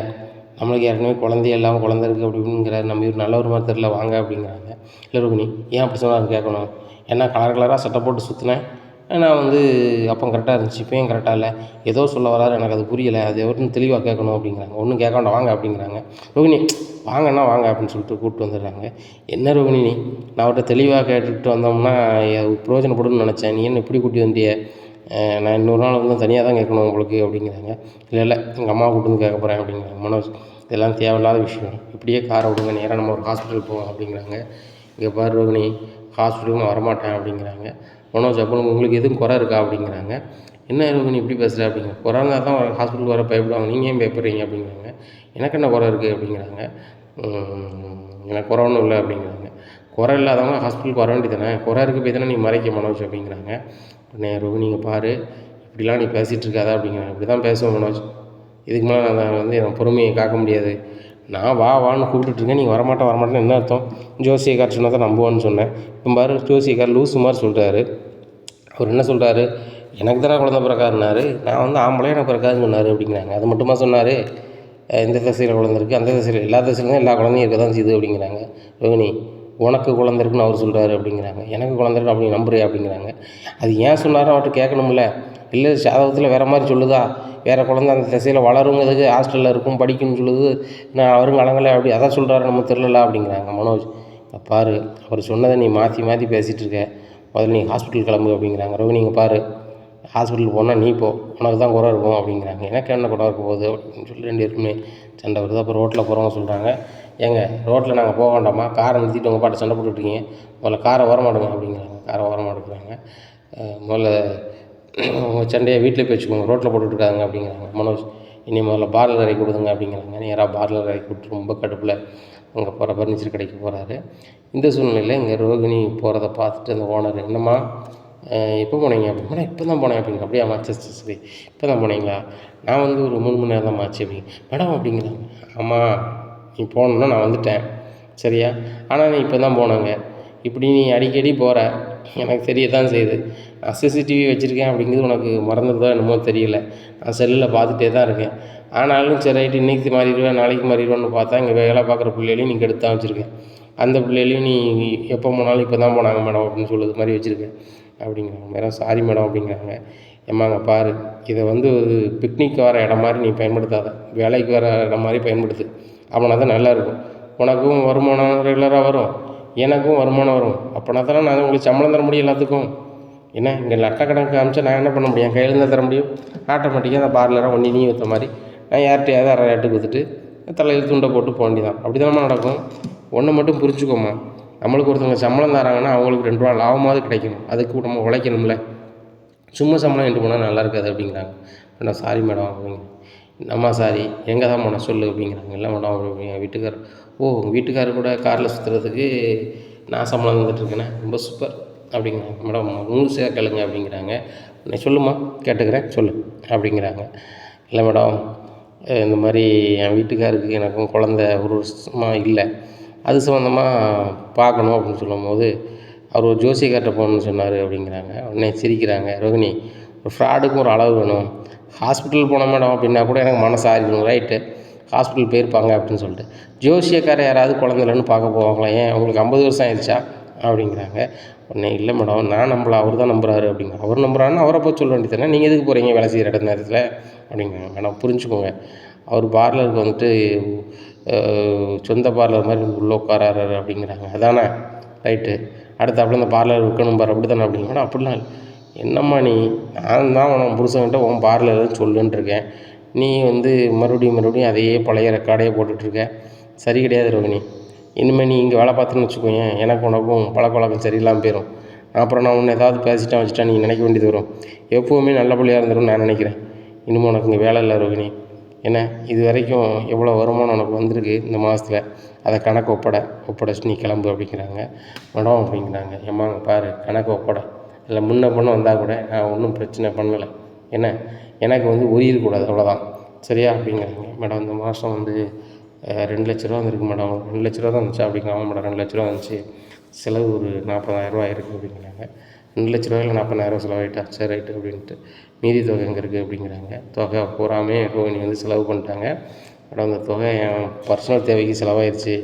நம்மளுக்கு ஏற்கனவே குழந்தைய இல்லாமல் குழந்தை இருக்குது அப்படி இப்படிங்கிறாரு, நம்ம இவர் நல்ல ஒரு மாதிரி தெரில வாங்க அப்படிங்கிறாங்க. இல்லை ரோகிணி ஏன் அப்படி சொன்னார் கேட்கணும், ஏன்னா கலராக சட்டை போட்டு சுற்றினேன், நான் வந்து அப்போ கரெக்டாக இருந்துச்சு, இப்போ ஏன் கரெக்டாக இல்லை, ஏதோ சொல்ல வராரு, எனக்கு அது புரியலை, அது எவருன்னு தெளிவாக கேட்கணும் அப்படிங்கிறாங்க. ஒன்றும் கேட்க வேண்டாம் வாங்க அப்படிங்கிறாங்க. ரோகிணி வாங்கன்னா வாங்க அப்படின்னு சொல்லிட்டு கூப்பிட்டு வந்துடுறாங்க. என்ன ரோகிணி நான் அவர்கிட்ட தெளிவாக கேட்டுட்டு வந்தோம்னா பிரயோஜனப்படும்னு நினச்சேன், நீ என்ன இப்படி கூட்டி வந்திய, நான் இன்னொரு நாள் வந்து தனியாக தான் கேட்கணும் உங்களுக்கு அப்படிங்கிறாங்க. இல்லை எங்கள் அம்மா கூப்பிட்டு வந்து கேட்க போகிறேன் அப்படிங்கிறாங்க. மனோஜ் இதெல்லாம் தேவையில்லாத விஷயம், இப்படியே காரை விடுங்க, நேராக நம்ம ஒரு ஹாஸ்பிட்டல் போவோம் அப்படிங்கிறாங்க. இங்கே பாரு ரோகிணி, ஹாஸ்பிட்டலுக்கு நான் வரமாட்டேன் அப்படிங்கிறாங்க. மனோஜ் அப்புறம் உங்களுக்கு எதுவும் குறை இருக்கா அப்படிங்கிறாங்க. என்ன ரோகிணி இப்படி பேசுகிற அப்படிங்கிற, குறை இருந்தால் தான் ஹாஸ்பிட்டலுக்கு வர பயப்படுவாங்க, நீங்கள் ஏன் பயப்படுறீங்க அப்படிங்கிறாங்க. எனக்கு என்ன குறை இருக்குது அப்படிங்கிறாங்க. எனக்கு குறை ஒன்றும் இல்லை அப்படிங்கிறாங்க. குறை இல்லாதவங்க ஹாஸ்பிட்டலுக்கு வர வேண்டியதானே, குறை இருக்குது போய் தானே நீ மறைக்க மனோஜ் அப்படிங்கிறாங்க. உடனே ரோகிணிங்க பாரு இப்படிலாம் நீ பேசிகிட்டு இருக்காதா அப்படிங்கிறாங்க. இப்படி தான் பேசுவேன் மனோஜ், இதுக்கு மேலே நான் வந்து என் பொறுமையை காக்க முடியாது, நான் வான்னு கூப்பிட்டுருக்கேன், நீங்கள் வரமாட்டேன்னு என்ன அர்த்தம், ஜோசியக்கார் சொன்னால் தான் நம்புவான்னு சொன்னேன், இப்போ பாரு ஜோசியக்கார் லூசு மாதிரி சொல்கிறாரு, அவர் என்ன சொல்கிறாரு, எனக்கு தானே குழந்தை பிறக்காருனாரு, நான் வந்து ஆம்பளை எனக்கு பிறக்காதுன்னு சொன்னார் அப்படிங்கிறாங்க. அது மட்டுமா சொன்னார், இந்த திசையில் குழந்தை இருக்குது, அந்த திசையில் எல்லா திசையிலும் எல்லா குழந்தையும் இருக்க தான் செய்யுது அப்படிங்கிறாங்க. ரோகிணி உனக்கு குழந்த இருக்குன்னு அவர் சொல்கிறாரு அப்படிங்கிறாங்க. எனக்கு குழந்த இருக்கு அப்படி நம்புறியா அப்படிங்கிறாங்க. அது ஏன் சொன்னாருன்னு அவர்கிட்ட கேட்கணும்ல. இல்லை ஜாதகத்தில் வேறு மாதிரி சொல்லுதா, வேறு குழந்த அந்த திசையில் வளருங்கிறதுக்கு ஹாஸ்டலில் இருக்கும் படிக்கும்னு சொல்லுது, நான் வருங்காலங்களில் அப்படி அதான் சொல்கிறாரு நம்ம தெரிலல அப்படிங்கிறாங்க. மனோஜ் பாரு, அவர் சொன்னதை நீ மாற்றி மாற்றி பேசிகிட்டு இருக்க, முதல்ல நீ ஹாஸ்பிட்டல் கிளம்பு அப்படிங்கிறாங்க. ரோகிணி இங்கே பாரு, ஹாஸ்பிட்டல் போனால் நீ போ, உனக்கு தான் குறை இருக்கும் அப்படிங்கிறாங்க. எனக்கு என்ன குறை இருக்க போகுது அப்படின்னு சொல்லி 2 பேருக்குமே சண்டை வருது. அப்போ ரோட்டில் போகிறவங்க சொல்கிறாங்க, ஏங்க ரோட்டில் நாங்கள் போக வேண்டாமா, காரை நிறுத்திட்டு உங்கள் பாட்டு சண்டை போட்டுட்ருக்கீங்க, முதல்ல காரை வரமாடுங்க அப்படிங்கிறாங்க. காரை வரமாடுக்கிறாங்க. முதல்ல உங்கள் சண்டையை வீட்டில் போய் வச்சுக்கோங்க, ரோட்டில் போட்டுட்ருக்காங்க அப்படிங்கிறாங்க. மனோஜ் இனி முதல்ல பார்லர் கடைக்கு கொடுங்க அப்படிங்கிறாங்க. நேராக பார்லர் கடைக்கு விட்டு ரொம்ப கடுப்பில் அங்கே போகிற ஃபர்னிச்சர் கடைக்கு போகிறாரு. இந்த சூழ்நிலையில் இங்கே ரோகிணி போகிறத பார்த்துட்டு அந்த ஓனர், என்னம்மா எப்போ போனீங்க அப்படின்னு, மேடம் இப்போ தான் போனேன் அப்படிங்க. அப்படியே சரி இப்போ தான் போனீங்களா, நான் வந்து ஒரு 3 மணி நேரம் தான் ஆச்சு அப்படிங்க. மேடம் அப்படிங்கிறாங்க. ஆமாம், நீ போகணுன்னா நான் வந்துட்டேன் சரியா, ஆனால் நீ இப்போ தான் போனாங்க, இப்படி நீ அடிக்கடி போகிற எனக்கு தெரிய தான் செய்யுது. நான் சிசிடிவி வச்சுருக்கேன் அப்படிங்கிறது உனக்கு மறந்துடுதோ என்னமோ தெரியல, நான் செல்லில் பார்த்துட்டே தான் இருக்கேன். ஆனாலும் சரி ரைட்டு, இன்றைக்கி மாறிடுவேன் நாளைக்கு மாறிடுவேன்னு பார்த்தா இங்கே வேலை பார்க்குற பிள்ளைகளையும் நீ கெடுத்து தான் வச்சுருக்கேன். அந்த பிள்ளைகளையும் நீ எப்போ போனாலும் இப்போ தான் போனாங்க மேடம் அப்படின்னு சொல்லுறது மாதிரி வச்சுருக்கேன் அப்படிங்கிறாங்க. மேடம் சாரி மேடம் அப்படிங்கிறாங்க. ஏம்மாங்க பாரு, இதை வந்து ஒரு பிக்னிக் வர இடம் மாதிரி நீ பயன்படுத்தாத, வேலைக்கு வர இடம் மாதிரி பயன்படுத்து, அப்படின்னா தான் நல்லாயிருக்கும். உனக்கும் வருமானம் ரெகுலராக வரும், எனக்கும் வருமானம் வரும். அப்படின்னா தானே நான் உங்களுக்கு சம்பளம் தர முடியும் எல்லாத்துக்கும். ஏன்னா இங்கே லட்சக்கணக்கு காமிச்சா நான் என்ன பண்ண முடியும், என் கையில் தான் தர முடியும். ஆட்டோமேட்டிக்காக அந்த பார்லராக ஒன்றி நீ வைத்த மாதிரி நான் யார்கிட்டையாவது அரை ரேட்டுக்கு கொடுத்துட்டு தலையில் துண்டை போட்டு போக வேண்டியதான். அப்படி தானம்மா நடக்கும். ஒன்று மட்டும் புரிஞ்சுக்கோமா, நம்மளுக்கு ஒருத்தவங்க சம்பளம் தராங்கன்னா அவங்களுக்கு 2 ரூபா லாபமாவது கிடைக்கணும், அதுக்கு நம்ம உழைக்கணும்ல. சும்மா சம்பளம் எட்டு போனால் நல்லா இருக்காது அப்படிங்கிறாங்க. மேடம் சாரி மேடம் அப்படிங்க. அம்மா சாரி, எங்கே தான் போன சொல்லு அப்படிங்கிறாங்க. இல்லை மேடம் அப்படிங்க. வீட்டுக்காரர், ஓ உங்கள் வீட்டுக்காரர் கூட காரில் சுற்றுறதுக்கு நான் சம்பளம் தந்துட்டுருக்கேனே, ரொம்ப சூப்பர் அப்படிங்கிறாங்க. மேடம் 100 கேளுங்க அப்படிங்கிறாங்க. உன்னை சொல்லுமா, கேட்டுக்கிறேன் சொல்லு அப்படிங்கிறாங்க. இல்லை மேடம், இந்த மாதிரி என் வீட்டுக்காருக்கு எனக்கும் குழந்த ஒரு வருஷமாக இல்லை, அது சம்மந்தமாக பார்க்கணும் அப்படின்னு சொல்லும்போது அவர் ஒரு ஜோசியக்கார்ட்ட போகணுன்னு சொன்னார் அப்படிங்கிறாங்க. உடனே சிரிக்கிறாங்க. ரோகிணி, ஒரு ஃப்ராடுக்கும் ஒரு அளவு வேணும். ஹாஸ்பிட்டல் போன மேடம் அப்படின்னா கூட எனக்கு மனசு ஆறிடும், ரைட்டு ஹாஸ்பிட்டல் போயிருப்பாங்க அப்படின்னு சொல்லிட்டு, ஜோசியக்காரர் யாராவது குழந்தை இல்லைன்னு பார்க்க போவாங்களா, ஏன் உங்களுக்கு 50 வருஷம் ஆயிடுச்சா அப்படிங்கிறாங்க. உடனே இல்லை மேடம் நான் நம்பலை, அவர் தான் நம்புறாரு அப்படிங்க. அவர் நம்புறாருன்னா அவரை போய் சொல்ல வேண்டியது தானே, நீங்கள் எதுக்கு போகிறீங்க வேலை செய்கிற இடத்து நேரத்தில் அப்படிங்கிறாங்க. மேடம் புரிஞ்சுக்கோங்க, அவர் பார்லருக்கு வந்துட்டு சொந்த பார்லர் மாதிரி உள்ளே உட்காராரு அப்படிங்கிறாங்க. அதானே ரைட்டு, அடுத்தாப்புல இந்த பார்லர் விற்கணும் பாரு அப்படி தானே அப்படிங்க. மேடம் அப்படிலாம் இல்லை. என்னம்மா நீ, நான் தான் உன் புருஷன்கிட்ட உன் பார்லர்னு சொல்லுன்ட்ருக்கேன், நீ வந்து மறுபடியும் அதையே பழைய ரெக்கார்டையே போட்டுட்ருக்க, சரி கிடையாது ரோகிணி. இனிமேல் நீ இங்கே வேலை பார்த்துன்னு வச்சுக்கோங்க, எனக்கு உனக்கும் பழக்கம் சரியில்லாமல் போயிடும். அப்புறம் நான் உன்னை ஏதாவது பேசிட்டேன் வச்சுட்டா நீ நினைக்க வேண்டியது வரும். எப்போவுமே நல்ல பிள்ளையாக இருந்துடும் நான் நினைக்கிறேன். இனிமேல் உனக்கு இங்கே வேலை இல்லை ரோகிணி. ஏன்னா இது வரைக்கும் எவ்வளோ வருமானம் உனக்கு வந்திருக்கு இந்த மாதத்தில், அதை கணக்கு ஒப்படைச்சிட்டு நீ கிளம்பு அப்படிங்கிறாங்க. மேடம் அப்படிங்கிறாங்க. ஏம்மாங்க பாரு, கணக்கு இல்லை முன்ன பண்ண வந்தால் கூட நான் ஒன்றும் பிரச்சனை பண்ணலை, என்ன எனக்கு வந்து உயிரக்கூடாது அவ்வளோதான் சரியா அப்படிங்கிறாங்க. மேடம் இந்த மாதம் வந்து 2 லட்ச ரூபா வந்துருக்கு மேடம். 2 லட்ச ரூபா தான் வந்துச்சு அப்படிங்கிறாங்க. மேடம் 2 லட்ச ரூபா வந்துச்சு, செலவு ஒரு 40,000 ஆயிருக்கு அப்படிங்கிறாங்க. 2 லட்ச ரூபாயில் 40,000 செலவாயிட்டா, சரி ரைட்டு அப்படின்ட்டு. மீதி தொகை எங்கே இருக்குது அப்படிங்கிறாங்க. தொகை பூராமே ரோகிணி வந்து செலவு பண்ணிட்டாங்க. மேடம் அந்த தொகை என் பர்சனல் தேவைக்கு செலவாயிடுச்சு,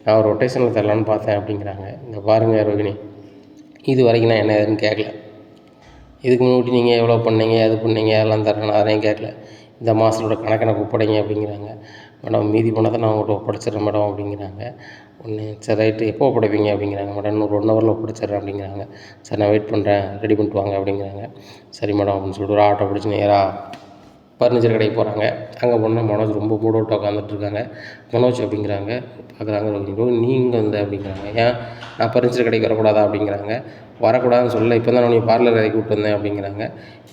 நான் ஒரு ரொட்டேஷனில் தரலான்னு பார்த்தேன் அப்படிங்கிறாங்க. இங்கே பாருங்கள் ரோகிணி, இது வரைக்கும் நான் என்ன ஏதுன்னு கேட்கல, இதுக்கு முன்னாடி நீங்கள் எவ்வளோ பண்ணீங்க அது பண்ணீங்க அதெல்லாம் தரேன், நான் அதையும் கேட்கல. இந்த மாதத்தோட கணக்கு எனக்கு ஒப்படைங்க அப்படிங்கிறாங்க. மேடம் மீதி பணத்தை நான் உங்கள்கிட்ட ஒப்படைச்சிட்றேன் மேடம் அப்படிங்கிறாங்க. ஒன்று சரி ரைட்டு, எப்போ ஒப்படைப்பீங்க அப்படிங்கிறாங்க. மேடம் இன்னும் 1 ஹவரில் ஒப்படைச்சிட்றேன் அப்படிங்கிறாங்க. சரி நான் வெயிட் பண்ணுறேன், ரெடி பண்ணிட்டு வாங்க அப்படிங்கிறாங்க. சரி மேடம் அப்படின்னு சொல்லிட்டு ஒரு ஆட்டோ பிடிச்சி நேராக ஃபர்னிச்சர் கடைக்கு போகிறாங்க. அங்கே போனால் மனோஜ் ரொம்ப மூட் அவுட்டாக உட்காந்துட்ருக்காங்க. மனோஜ் அப்படிங்கிறாங்க. பார்க்குறாங்க ரோகிணி, நீங்கள் வந்து அப்படிங்கிறாங்க. ஏன் நான் ஃபர்னிச்சர் கடைக்கு வரக்கூடாதா அப்படிங்கிறாங்க. வரக்கூடாதுன்னு சொல்லலை, இப்போ தான் நீங்கள் பார்லர் கடைக்கு கூப்பிட்டு வந்தேன் அப்படிங்கிறாங்க.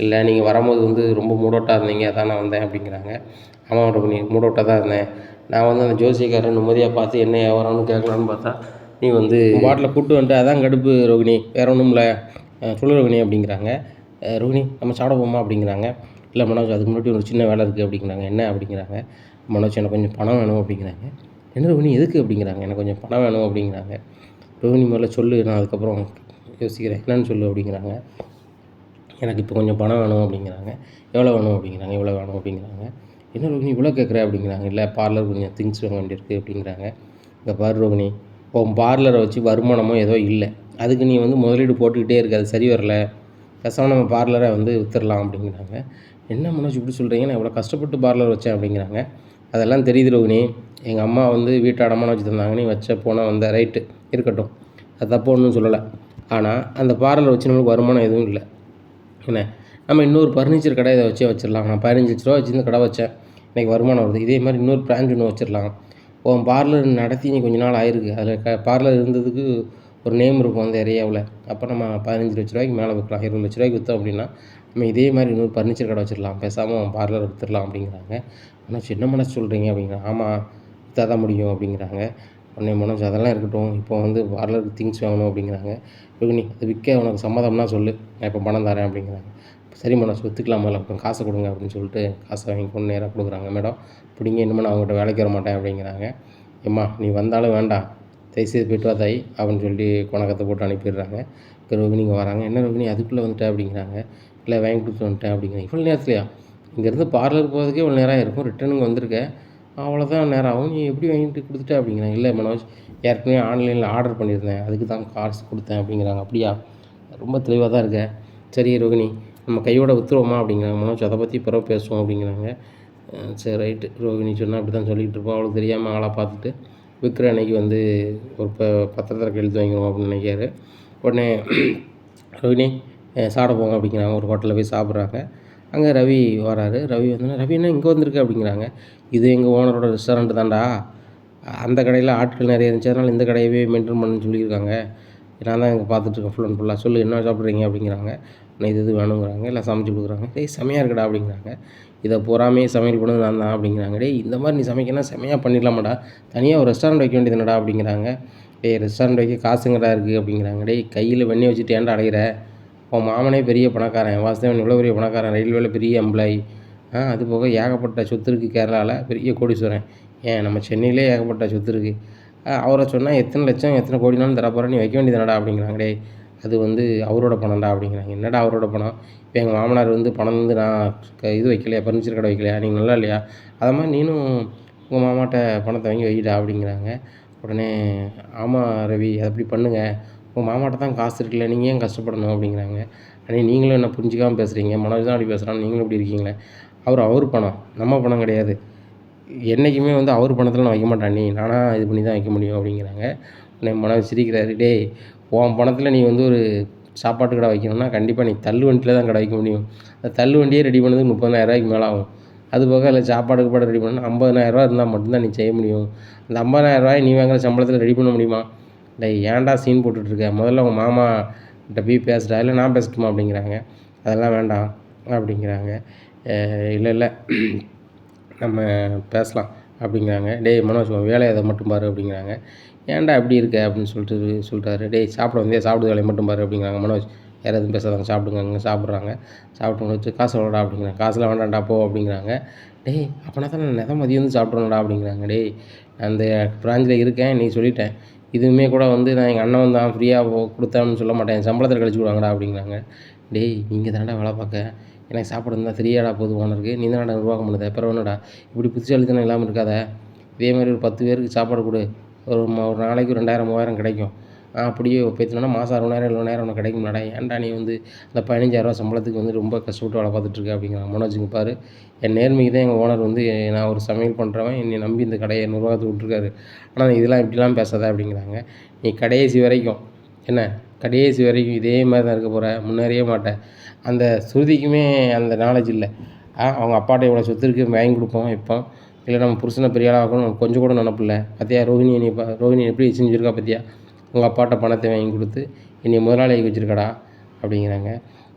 இல்லை நீங்கள் வரும்போது வந்து ரொம்ப மூட் அவுட்டாக இருந்தீங்க, அதான் நான் வந்தேன் அப்படிங்கிறாங்க. ஆமாம் ரோகிணி மூட் அவுட்டாக தான் இருந்தேன், நான் வந்து அந்த ஜோசியக்காரன் நிம்மதியாக பார்த்து என்ன வியாபாரம்னு கேட்கலான்னு பார்த்தா நீ வந்து பாட்டில் கூப்பிட்டு வந்துட்டு, அதான் கடுப்பு ரோகிணி, வேறு ஒன்றும் இல்லை, சொல்லு ரோகிணி அப்படிங்கிறாங்க. ரோகிணி நம்ம சாப்பிட போமா அப்படிங்கிறாங்க. இல்லை மனோஜ் அதுக்கு முன்னாடி ஒரு சின்ன வேலை இருக்குது அப்படிங்கிறாங்க. என்ன அப்படிங்கிறாங்க. மனோஜ் எனக்கு கொஞ்சம் பணம் வேணும் அப்படிங்கிறாங்க. என்ன ரோகிணி எதுக்கு அப்படிங்கிறாங்க. எனக்கு கொஞ்சம் பணம் வேணும் அப்படிங்கிறாங்க. ரோகிணி முதல்ல சொல்லு, நான் அதுக்கப்புறம் யோசிக்கிறேன், என்னன்னு சொல்லு அப்படிங்கிறாங்க. எனக்கு இப்போ கொஞ்சம் பணம் வேணும் அப்படிங்கிறாங்க. எவ்வளோ வேணும் அப்படிங்கிறாங்க. இவ்வளோ வேணும் அப்படிங்கிறாங்க. என்ன ரோகிணி இவ்வளோ கேட்குற அப்படிங்கிறாங்க. இல்லை பார்லர் கொஞ்சம் திங்ஸ் வாங்க வேண்டியிருக்கு அப்படிங்கிறாங்க. இங்கே பாரு ரோகிணி, உன் பார்லரை வச்சு வருமானமோ ஏதோ இல்லை, அதுக்கு நீ வந்து முதலீடு போட்டுக்கிட்டே இருக்க, அது சரி வரல, பேசாமல் நம்ம பார்லரை வந்து விற்றுடலாம் அப்படிங்கிறாங்க. என்ன மனோஜ் இப்படி சொல்கிறீங்க, நான் இவ்வளோ கஷ்டப்பட்டு பார்லர் வச்சேன் அப்படிங்கிறாங்க. அதெல்லாம் தெரியுது ரோகிணி, எங்கள் அம்மா வந்து வீட்டை அடமானம் வச்சு தந்தாங்க, நீ வச்ச போனால் வந்த ரைட்டு இருக்கட்டும், அது தப்பு ஒன்றும் சொல்லலை. ஆனால் அந்த பார்லர் வச்சு நம்மளுக்கு வருமானம் எதுவும் இல்லை. என்ன, நம்ம இன்னொரு ஃபர்னிச்சர் கடை இதை வச்சிடலாம். நான் 15 லட்ச ரூபா வச்சுருந்து கடை வச்சேன், இன்றைக்கி வருமானம் வருது. இதே மாதிரி இன்னொரு பிரான்ச் ஒன்று வச்சிடலாம். உன் பார்லர் நடத்தி நீ கொஞ்ச நாள் ஆயிருக்கு, அதில் பார்லர் இருந்ததுக்கு ஒரு நேம் இருக்கும் அந்த ஏரியாவில். அப்போ நம்ம 15 லட்ச ரூபாய்க்கு மேலே விற்கலாம். 20 லட்ச ரூபாய்க்கு விற்றோம் அப்படின்னா நம்ம இதே மாதிரி இன்னொரு ஃபர்னிச்சர் கடை வச்சிடலாம், பேசாமல் பார்லர் விற்றுடலாம் அப்படிங்கிறாங்க. மனோஜ் என்ன மனசு சொல்கிறீங்க அப்படிங்கிறாங்க. ஆமாம், விற்றா தான் முடியும் அப்படிங்கிறாங்க. உடனே மனோஜ் அதெல்லாம் இருக்கட்டும், இப்போ வந்து பார்லருக்கு திங்ஸ் வாங்கணும் அப்படிங்கிறாங்க. ரோகிணி, அது விற்க உனக்கு சம்மதம்னா சொல்லு, நான் இப்போ பணம் தரேன் அப்படிங்கிறாங்க. சரி மனோஜ், விற்றுக்கலாம், மேலே இப்போ காசை கொடுங்க அப்படின்னு சொல்லிட்டு காசை வாங்கி கொண்டு நேராக கொடுக்குறாங்க. மேடம் பிடிங்க, இனிமேல் நான் அவங்ககிட்ட வேலைக்கு வர மாட்டேன் அப்படிங்கிறாங்க. ஏம்மா நீ வந்தாலும் வேண்டாம், தயவுசெய்து போய்ட்டு வா தாய் அப்படின்னு சொல்லி கொணக்கத்தை போட்டு அனுப்பிடுறாங்க. இப்போ ரோகிணிங்க வராங்க. என்ன ரோகிணி அதுக்குள்ளே வந்துட்டேன் அப்படிங்கிறாங்க. இல்லை வாங்கி கொடுத்து வந்துட்டேன் அப்படிங்கிறாங்க. இவ்வளோ நேரத்துலையா? இங்கேருந்து பார்லர் போகிறதுக்கே இவ்வளோ நேரம் இருக்கும், ரிட்டனுங்க வந்திருக்கேன், அவ்வளோதான் நேரம் ஆகும், நீ எப்படி வாங்கிட்டு கொடுத்துட்ட அப்படிங்கிறாங்க. இல்லை மனோஜ், ஏற்கனவே ஆன்லைனில் ஆர்டர் பண்ணியிருந்தேன், அதுக்கு தான் காசு கொடுத்தேன் அப்படிங்கிறாங்க. அப்படியா, ரொம்ப தெளிவாக தான் இருக்கேன். சரி ரோகிணி, நம்ம கையோட விற்றுருவோமா அப்படிங்கிறாங்க. மனோஜ் அதை பற்றி பிறகு பேசுவோம் அப்படிங்கிறாங்க. சரி ரைட்டு, ரோகிணி சொன்னால் அப்படி தான் சொல்லிகிட்டு இருப்போம். அவளுக்கு தெரியாமல் ஆளாக பார்த்துட்டு விற்கிற அன்னைக்கு வந்து ஒரு பத்திரத்தில் எழுத்து வாங்கிடுவோம் அப்படின்னு நினைக்காரு. உடனே ரோகிணி சாப்பிட போங்க அப்படிங்கிறாங்க. ஒரு ஹோட்டலில் போய் சாப்பிட்றாங்க. அங்கே ரவி வராரு. ரவி வந்தோடனே, ரவி என்ன இங்கே வந்திருக்கு அப்படிங்கிறாங்க. இது எங்கள் ஓனரோட ரெஸ்டாரண்ட்டு தான்டா, அந்த கடையில் ஆட்கள் நிறைய இருந்துச்சு, அதனால் இந்த கடையவே மெயின்டைன் பண்ணணும்னு சொல்லியிருக்காங்க, நான் தான் இங்கே பார்த்துட்ருக்கேன் ஃபுல் அண்ட் ஃபுல்லாக. சொல்லு என்ன சாப்பிட்றீங்க அப்படிங்கிறாங்க. நான் இது வேணுங்கிறாங்க. எல்லாம் சமைச்சு கொடுக்குறாங்க. டேய் செமையாக இருக்குடா அப்படிங்கிறாங்க. இதை பூராமே சமையல் பண்ணது நான் தான் அப்படிங்கிறாங்க. டேய் இந்த மாதிரி நீ சமைக்கணும் செமையாக பண்ணிடலாமாடா, தனியாக ஒரு ரெஸ்டாரண்ட் வைக்க வேண்டியது என்னடா அப்படிங்கிறாங்க. டேய் ரெஸ்டாரண்ட் வைக்க காசுங்கடா இருக்குது அப்படிங்கிறாங்க. டேய் கையில் வெண்ணெய் வச்சுட்டு ஏன்டா அடைகிற, உன் மாமனே பெரிய பணக்காரன், வாசுதேவன் இவ்வளோ பெரிய பணக்காரன், ரயில்வேயில் பெரிய எம்ப்ளாயி, அது போக ஏகப்பட்ட சொத்து இருக்குது கேரளாவில், பெரிய கோடீஸ்வரன், ஏன் நம்ம சென்னையிலே ஏகப்பட்ட சொத்து இருக்குது, அவரை சொன்னால் எத்தனை லட்சம் எத்தனை கோடினாலும் தரப்போகிற, நீ வைக்க வேண்டியது என்னடா அப்படிங்கிறாங்க. டேய் அது வந்து அவரோட பணம்டா அப்படிங்கிறாங்க. என்னடா அவரோட பணம், இப்போ எங்கள் மாமனார் வந்து பணம் வந்து நான் இது வைக்கலையா, ஃபர்னிச்சர் கடை வைக்கலையா, நீங்கள் நல்லா இல்லையா, அதை மாதிரி நீனும் உங்கள் மாமாட்ட பணத்தை வாங்கி வைக்கிடா அப்படிங்கிறாங்க. உடனே ஆமாம் ரவி, அது அப்படி பண்ணுங்கள், உங்கள் மாமாட்ட தான் காசு இருக்குல்ல, நீங்கள் ஏன் கஷ்டப்படணும் அப்படிங்கிறாங்க. அண்ணே நீங்களும் என்ன புரிஞ்சிக்காமல் பேசுகிறீங்க, மனோஜ் தான் அப்படி பேசுகிறான்னு நீங்களும் இப்படி இருக்கீங்களே, அவர் பணம் நம்ம பணம் கிடையாது, என்றைக்குமே வந்து அவர் பணத்தில் நான் வைக்க மாட்டேன், நீ நானாக இது பண்ணி தான் வைக்க முடியும் அப்படிங்கிறாங்க. உடனே மனோஜ் சிரிக்கிறாரு. டேய் உன் பணத்தில் நீ வந்து ஒரு சாப்பாட்டு கடை வைக்கணும்னா கண்டிப்பாக நீ தள்ளு வண்டியில் தான் கடை வைக்க முடியும், அந்த தள்ளு வண்டியே ரெடி பண்ணதுக்கு 30,000 மேலே ஆகும், அது போக அதில் சாப்பாடு ரெடி பண்ணால் 50,000 இருந்தால் மட்டும்தான் நீ செய்ய முடியும், அந்த 50,000 நீ வாங்குகிற சம்பளத்தில் ரெடி பண்ண முடியுமா, டேய் ஏன்டா சீன் போட்டுட்ருக்க, முதல்ல உங்கள் மாமா கிட்ட போய் பேசுடா, இல்லை நான் பேசட்டுமா அப்படிங்கிறாங்க. அதெல்லாம் வேண்டாம் அப்படிங்கிறாங்க. இல்லை நம்ம பேசலாம் அப்படிங்கிறாங்க. டேய் மனோஜ் உன் வேலையை அதை மட்டும் பாரு அப்படிங்கிறாங்க. ஏன்டா எப்படி இருக்க அப்படின்னு சொல்லிட்டாரு. டேய் சாப்பிட வந்தே சாப்பிடு, வேலையை மட்டும் பாரு அப்படிங்கிறாங்க. மனோஜ் வேறு எதுவும் பேசாதாங்க, சாப்பிடுங்க, அங்கே சாப்பிட்றாங்க. சாப்பிட்டு முடிச்சு காசு எவ்வளோடா அப்படிங்கிறாங்க. காசுலாம் வேண்டாம்டா போ அப்படிங்கிறாங்க. டேய் அப்போனா தான் நான் மதியம் வந்து சாப்பிட்றேன்டா அப்படிங்கிறாங்க. டேய் நான் அந்த பிராஞ்சில் இருக்கேன், நீ சொல்லிட்டேன், இதுவுமே கூட வந்து நான் எங்கள் அண்ணன் வந்து நான் ஃப்ரீயாக கொடுத்தேன்னு சொல்ல மாட்டேன், என் சம்பளத்தில் கழிச்சு விடுவாங்கடா அப்படிங்கிறாங்க. டேய் நீங்கள் தானடா வேலை பார்க்க, எனக்கு சாப்பாடு இருந்தால் தெரியாடா போகுது ஓனருக்கு, நீ தானடா நிர்வாகம் பண்ணுது, அப்புறம் என்னடா இப்படி புத்திசாலித்தனம் இல்லாமல் இருக்காத, இதே மாதிரி ஒரு 10 பேருக்கு சாப்பாடு கொடு, ஒரு நாளைக்கு 2000 3000 கிடைக்கும், அப்படியே பேத்தினா மாதம் 60,000 70,000 உனக்கு கிடைக்கும்லடா, ஏன்டா நீ வந்து அந்த 15,000 சம்பளத்துக்கு வந்து ரொம்ப கஷ்டப்பட்டு வேலை பார்த்துட்ருக்க அப்படிங்கிறாங்க. மனோஜுங்க பாரு, என் நேர்மைக்கு தான் எங்கள் ஓனர் வந்து நான் ஒரு சமையல் பண்ணுறவன் என்னை நம்பி இந்த கடையை நிர்வாகத்தை விட்ருக்காரு, ஆனால் இதெல்லாம் இப்படிலாம் பேசாத அப்படிங்கிறாங்க. நீ கடைசி வரைக்கும் என்ன, கடைசி வரைக்கும் இதே மாதிரி தான் இருக்க போகிற, முன்னேறிய மாட்டேன். அந்த ஸ்ருதிக்குமே அந்த நாலேஜ் இல்லை, அவங்க அப்பாட்ட இவ்வளோ சொத்து இருக்குது வாங்கி கொடுப்போம் இப்போ, இல்லை நம்ம புருஷனை பெரிய ஆளாக ஆகணும் கொஞ்சம் கூட நினப்பில்ல, பார்த்தியா ரோஹிணி, நீ ரோஹிணி எப்படி செஞ்சுருக்கா பார்த்தியா, உங்கள் அப்பாட்ட பணத்தை வாங்கி கொடுத்து என்னை முதலாளியாக்கி வச்சுருக்கடா அப்படிங்கிறாங்க.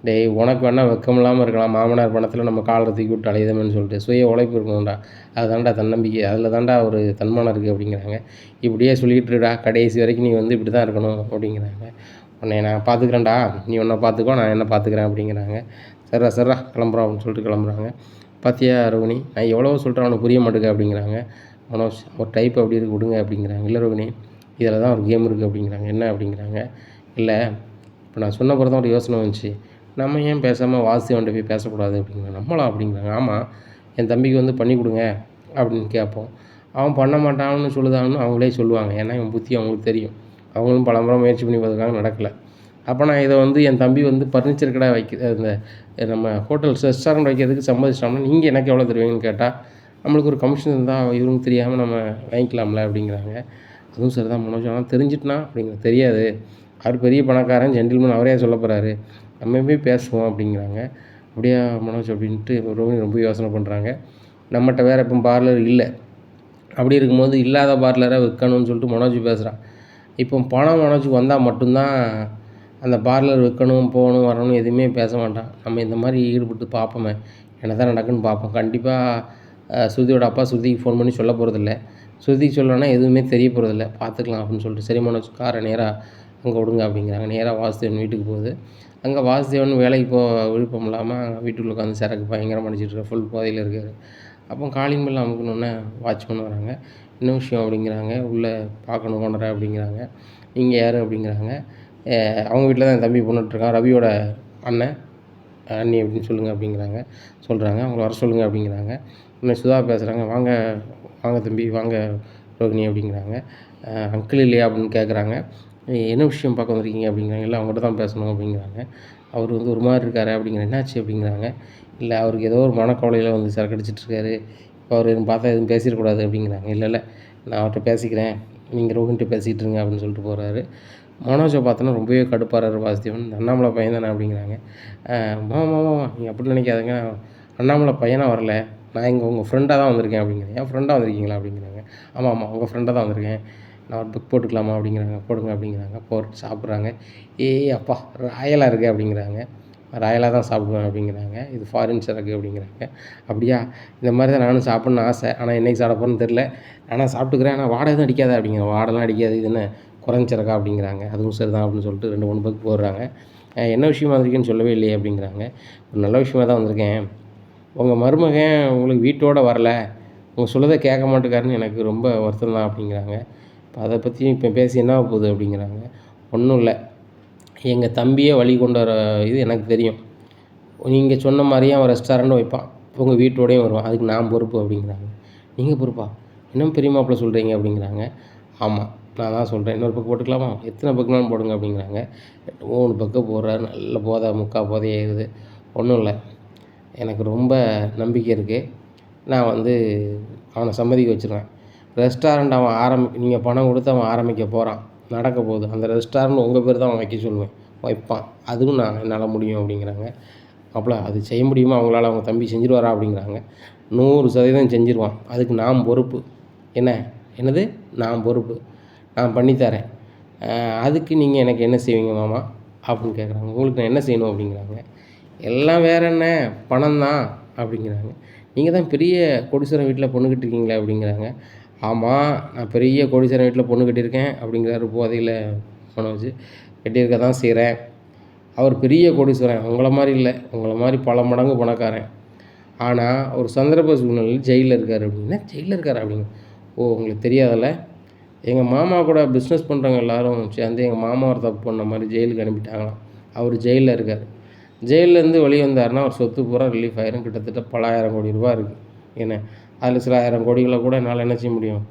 டேய் உனக்கு வேணால் வெக்கம் இல்லாமல் இருக்கலாம், மாமனார் பணத்தில் நம்ம காலை தூக்கி விட்டு அலையுதமேன்னு சொல்லிட்டு சுய உழைப்பு இருக்கணும்டா, அதுதான்டா தன்னம்பிக்கை, அதில் தான்டா ஒரு தன்மானம் இருக்குது அப்படிங்கிறாங்க. இப்படியே சொல்லிகிட்டுருடா, கடைசி வரைக்கும் நீ வந்து இப்படி தான் இருக்கணும் அப்படிங்கிறாங்க. உன்னை நான் பார்த்துக்கிறேன்டா, நீ உன்னை பார்த்துக்கோ, நான் என்ன பார்த்துக்கிறேன் அப்படிங்கிறாங்க. சரிடா கிளம்புறோம் அப்படின்னு சொல்லிட்டு கிளம்புறாங்க. பார்த்தியா ரோகிணி, நான் எவ்வளவோ சொல்கிறேன் அவனுக்கு புரிய மாட்டேங்க அப்படிங்கிறாங்க. மனோஜ் ஒரு டைப் அப்படி இருக்கு விடுங்க அப்படிங்கிறாங்க. இல்லை ரோகிணி இதில் தான் ஒரு கேம் இருக்குது அப்படிங்கிறாங்க. என்ன அப்படிங்கிறாங்க. இல்லை இப்போ நான் சொன்ன பிறகு தான் ஒரு யோசனை வந்துச்சு, நம்ம ஏன் பேசாமல் வாசுதேவன்ட்ட போய் பேசக்கூடாது அப்படிங்கிறாங்க. நம்மளா அப்படிங்கிறாங்க. ஆமாம் என் தம்பிக்கு வந்து பண்ணி கொடுங்க அப்படின்னு கேட்போம், அவன் பண்ண மாட்டான்னு சொல்லுதான்னு அவங்களே சொல்லுவாங்க. ஏன்னா இவன் புத்தி அவங்களுக்கு தெரியும். அவங்களும் பலமுறை முயற்சி பண்ணி பார்த்துருக்காங்க, நடக்கலை. அப்போ நான் இதை வந்து என் தம்பி வந்து ஃபர்னிச்சர் கடை இந்த நம்ம ஹோட்டல்ஸ் ரெஸ்டாரண்ட் வைக்கிறதுக்கு சம்மதிச்சிட்டோம்னா நீங்கள் எனக்கு எவ்வளோ தருவீங்கன்னு கேட்டால் நம்மளுக்கு ஒரு கமிஷன் இருந்தால் இவனுக்கு தெரியாமல் நம்ம வாங்கிக்கலாம்ல அப்படிங்கிறாங்க. அதுவும் சரி தான் மனோஜ், ஆனால் தெரிஞ்சிட்டுனா அப்படிங்கிற தெரியாது, அவர் பெரிய பணக்காரன் ஜென்டில்மேன், அவரே சொல்ல போகிறாரு, நம்ம போய் பேசுவோம் அப்படிங்கிறாங்க. அப்படியா மனோஜ் அப்படின்ட்டு ரோஹினி ரொம்ப யோசனை பண்ணுறாங்க. நம்மகிட்ட வேறு இப்போ பார்லர் இல்லை, அப்படி இருக்கும்போது இல்லாத பார்லரை விற்கணும்னு சொல்லிட்டு மனோஜ் பேசுகிறான். இப்போ பணம் மனோஜுக்கு வந்தால் மட்டும்தான் அந்த பார்லர் விற்கணும், போகணும், வரணும் எதுவுமே பேச மாட்டான். நம்ம இந்த மாதிரி ஈடுபட்டு பார்ப்போமே, என்ன தான் நடக்குன்னு பார்ப்போம். கண்டிப்பாக ஸ்ருதியோட அப்பா ஸ்ருதிக்கு ஃபோன் பண்ணி சொல்ல போகிறதில்ல. ஸ்ருதிக்கு சொல்லணும்னா எதுவுமே தெரிய போகிறதில்ல, பார்த்துக்கலாம் அப்படின்னு சொல்லிட்டு சரி மனோஜ் காரை நேராக அங்கே விடுங்க அப்படிங்கிறாங்க. நேராக வாசுதேவன் வீட்டுக்கு போகுது. அங்கே வாசுதேவன் வேலைக்கு விருப்பம் இல்லாமல் வீட்டுக்குள்ளே உட்காந்து சரக்கு பயங்கரமாக அடிச்சிட்டு இருக்கார், ஃபுல் போதையில் இருக்கார். அப்போ காலிங் பெல் அமுக்கணுன்னே வாட்ச்மேன் வராங்க. என்ன விஷயம் அப்படிங்கிறாங்க. உள்ளே பார்க்கணும் ஓனரை அப்படிங்கிறாங்க. நீங்கள் யார் அப்படிங்கிறாங்க. அவங்க வீட்டில் தான் என் தம்பி பொண்ணுட்ருக்கான், ரவியோட அண்ணன் அண்ணி அப்படின்னு சொல்லுங்கள் அப்படிங்கிறாங்க. சொல்கிறாங்க. அவங்கள வர சொல்லுங்கள் அப்படிங்கிறாங்க. இன்னும் சுதா பேசுகிறாங்க. வாங்க வாங்க தம்பி, வாங்க ரோகிணி அப்படிங்கிறாங்க. அங்கிள் இல்லையா அப்படின்னு கேட்குறாங்க. என்ன விஷயம் பார்க்க வந்திருக்கீங்க அப்படிங்கிறாங்க. இல்லை அவங்ககிட்ட தான் பேசணும் அப்படிங்கிறாங்க. அவர் வந்து ஒரு மாதிரி இருக்காரு அப்படிங்கிற. என்னாச்சு அப்படிங்கிறாங்க. இல்லை அவருக்கு ஏதோ ஒரு மனக்கவலையில் வந்து சரக்கு அடிச்சிட்ருக்காரு, இப்போ அவர் பார்த்தா எதுவும் பேசிடக்கூடாது அப்படிங்கிறாங்க. இல்லை நான் அவர்கிட்ட பேசிக்கிறேன், நீங்கள் ரோஹின்கிட்ட பேசிகிட்டு இருங்க அப்படின்னு சொல்லிட்டு போகிறாரு. மனோஜை பார்த்தோன்னா ரொம்பவே கடுப்பாகிறாரு வாசுதேவன். அண்ணாமலை பையன் தானே அப்படிங்கிறாங்க. மாமா நீங்கள் அப்படி நினைக்காதங்க, அண்ணாமலை பையனாக வரல, நான் இங்கே உங்கள் ஃப்ரெண்டாக தான் வந்திருக்கேன் அப்படிங்கிறேன். என் ஃப்ரெண்டாக வந்திருக்கீங்களா அப்படிங்கிறாங்க. ஆமாம் உங்கள் ஃப்ரெண்டாக தான் வந்திருக்கேன், நான் ஒரு புக் போட்டுக்கலாமா அப்படிங்கிறாங்க. போடுங்க அப்படிங்கிறாங்க. போட்டு சாப்பிட்றாங்க. அப்பா ராயலாக இருக்குது அப்படிங்கிறாங்க. ராயலாக தான் சாப்பிடுவேன் அப்படிங்கிறாங்க. இது ஃபாரின் சரக்கு அப்படிங்கிறாங்க. அப்படியா, இந்த மாதிரி தான் நானும் சாப்பிட்ணுன்னு ஆசை, ஆனால் என்றைக்கு சாப்பிட போகிறேன்னு தெரில, ஆனால் சாப்பிட்டுக்கிறேன், ஆனால் வாடகை தான் அடிக்காத அப்படிங்கிற. வாடெல்லாம் அடிக்காது, இது என்ன குறைஞ்ச சரக்கா அப்படிங்கிறாங்க. அதுவும் சரி தான் அப்படின்னு சொல்லிட்டு 2-3 பேருக்கு போடுறாங்க. என்ன விஷயமா வந்திருக்கேன்னு சொல்லவே இல்லையே அப்படிங்கிறாங்க. ஒரு நல்ல விஷயமா தான் வந்திருக்கேன், உங்கள் மருமகன் உங்களுக்கு வீட்டோடு வரல, உங்கள் சொல்லதை கேட்க மாட்டேக்காருன்னு எனக்கு ரொம்ப வருத்தம் தான் அப்படிங்கிறாங்க. இப்போ அதை பற்றி இப்போ பேசி என்ன போகுது அப்படிங்கிறாங்க. ஒன்றும் இல்லை, எங்கள் தம்பியே வழி கொண்டு வர இது எனக்கு தெரியும், நீங்கள் சொன்ன மாதிரியே அவன் ரெஸ்டாரண்ட்டும் வைப்பான், உங்கள் வீட்டோடையும் வருவான், அதுக்கு நான் பொறுப்பு அப்படிங்கிறாங்க. நீங்கள் பொறுப்பா, இன்னும் பெரிய மாப்பிள்ள சொல்கிறீங்க அப்படிங்கிறாங்க. ஆமாம் நான் தான் சொல்கிறேன், இன்னொரு பக்கம் போட்டுக்கலாமா, எத்தனை பக்கம்னாலும் போடுங்க அப்படிங்கிறாங்க. 3 பக்கம் போடுறாரு. நல்ல போதை, முக்கால் போதையாகுது. ஒன்றும் இல்லை, எனக்கு ரொம்ப நம்பிக்கை இருக்குது, நான் வந்து அவனை சம்மதிக்க வச்சுருவேன். ரெஸ்டாரண்ட் அவன் நீங்கள் பணம் கொடுத்து அவன் ஆரம்பிக்க போகிறான், நடக்க போகுது, அந்த ரெஸ்டாரண்ட் உங்கள் பேர் தான் அவன் வைக்க சொல்லுவேன், வைப்பான், அதுவும் என்னால் முடியும் அப்படிங்கிறாங்க. அப்போல அது செய்ய முடியுமா அவங்களால, அவங்க தம்பி செஞ்சுருவாரா அப்படிங்கிறாங்க. 100% செஞ்சுருவான், அதுக்கு நான் பொறுப்பு. என்னது நான் பொறுப்பு, நான் பண்ணித்தரேன், அதுக்கு நீங்கள் எனக்கு என்ன செய்வீங்க மாமா அப்படின்னு கேட்குறாங்க. உங்களுக்கு நான் என்ன செய்யணும் அப்படிங்கிறாங்க. எல்லாம் வேறு என்ன, பணம் தான் அப்படிங்கிறாங்க. நீங்கள் தான் பெரிய கோடீஸ்வரன் வீட்டில் பொண்ணு கட்டிருக்கீங்களே அப்படிங்கிறாங்க. ஆமாம் நான் பெரிய கோடீஸ்வரன் வீட்டில் பொண்ணு கட்டியிருக்கேன் அப்படிங்கிறாரு போதையில் மனோஜ். கட்டியிருக்க தான் செய்கிறேன், அவர் பெரிய கோடீஸ்வரன், உங்களை மாதிரி இல்லை, உங்களை மாதிரி பல மடங்கு பணக்காரன், ஆனால் ஒரு சந்தர்ப்ப சூழ்நிலையில் ஜெயிலில் இருக்கார் அப்படின்னா. ஜெயிலில் இருக்கார் அப்படிங்க. ஓ உங்களுக்கு தெரியாதில்ல, எங்கள் மாமா கூட பிஸ்னஸ் பண்ணுறவங்க எல்லோரும் சேர்ந்து எங்கள் மாமா ஒரு தப்பு பண்ண மாதிரி ஜெயிலுக்கு அனுப்பிட்டாங்களாம். அவர் ஜெயிலில் இருக்கார். ஜெயிலேருந்து வெளியே வந்தாருன்னா அவர் சொத்து பூரா ரிலீஃப் ஆயிரும். கிட்டத்தட்ட பல 1000 கோடி ரூபா இருக்குது. அதில் சில 1000 கோடிகளை கூட என்னால் என்ன செய்ய முடியும்,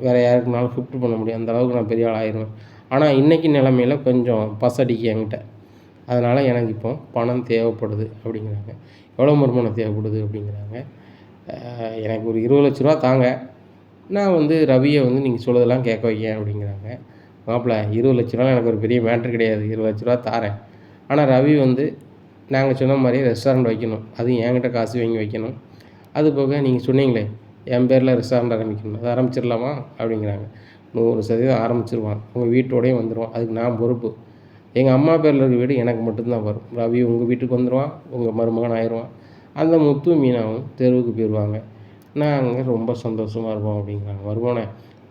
வேறு யாருக்குனாலும் ஷிஃப்ட் பண்ண முடியும், அந்த அளவுக்கு நான் பெரிய ஆள் ஆயிடுவேன். ஆனால் இன்றைக்கி நிலமையில் கொஞ்சம் பசடிக்கு என்கிட்ட, அதனால் எனக்கு இப்போ பணம் தேவைப்படுது அப்படிங்கிறாங்க. எவ்வளோ வருமானம் தேவைப்படுது அப்படிங்கிறாங்க. எனக்கு ஒரு 20 லட்ச ரூபா தாங்க, நான் வந்து ரவியை வந்து நீங்கள் சொல்லதெல்லாம் கேட்க வைக்கேன் அப்படிங்கிறாங்க. மாப்பிள்ள 20 லட்ச ரூபா எனக்கு ஒரு பெரிய மேட்ரு கிடையாது, 20 லட்ச ரூபா தாரேன், ஆனால் ரவி வந்து நாங்கள் சொன்ன மாதிரியே ரெஸ்டாரண்ட் வைக்கணும், அதுவும் என்கிட்ட காசு வாங்கி வைக்கணும், அது போக நீங்கள் சொன்னீங்களே என் பேரில் ரெஸ்டாரண்ட் ஆரம்பிக்கணும், அதை ஆரம்பிச்சிடலாமா அப்படிங்கிறாங்க. 100% ஆரம்பிச்சிருவான், உங்கள் வீட்டோடையும் வந்துடுவான், அதுக்கு நான் பொறுப்பு. எங்கள் அம்மா பேரில் இருக்க வீடு எனக்கு மட்டும்தான் வரும், ரவி உங்கள் வீட்டுக்கு வந்துடுவான், உங்கள் மருமகன் ஆயிடுவான், அந்த முத்து மீனாவும் தெருவுக்கு போயிடுவாங்க, நாங்கள் ரொம்ப சந்தோஷமாக இருப்போம் அப்படிங்கிறாங்க. வருமானே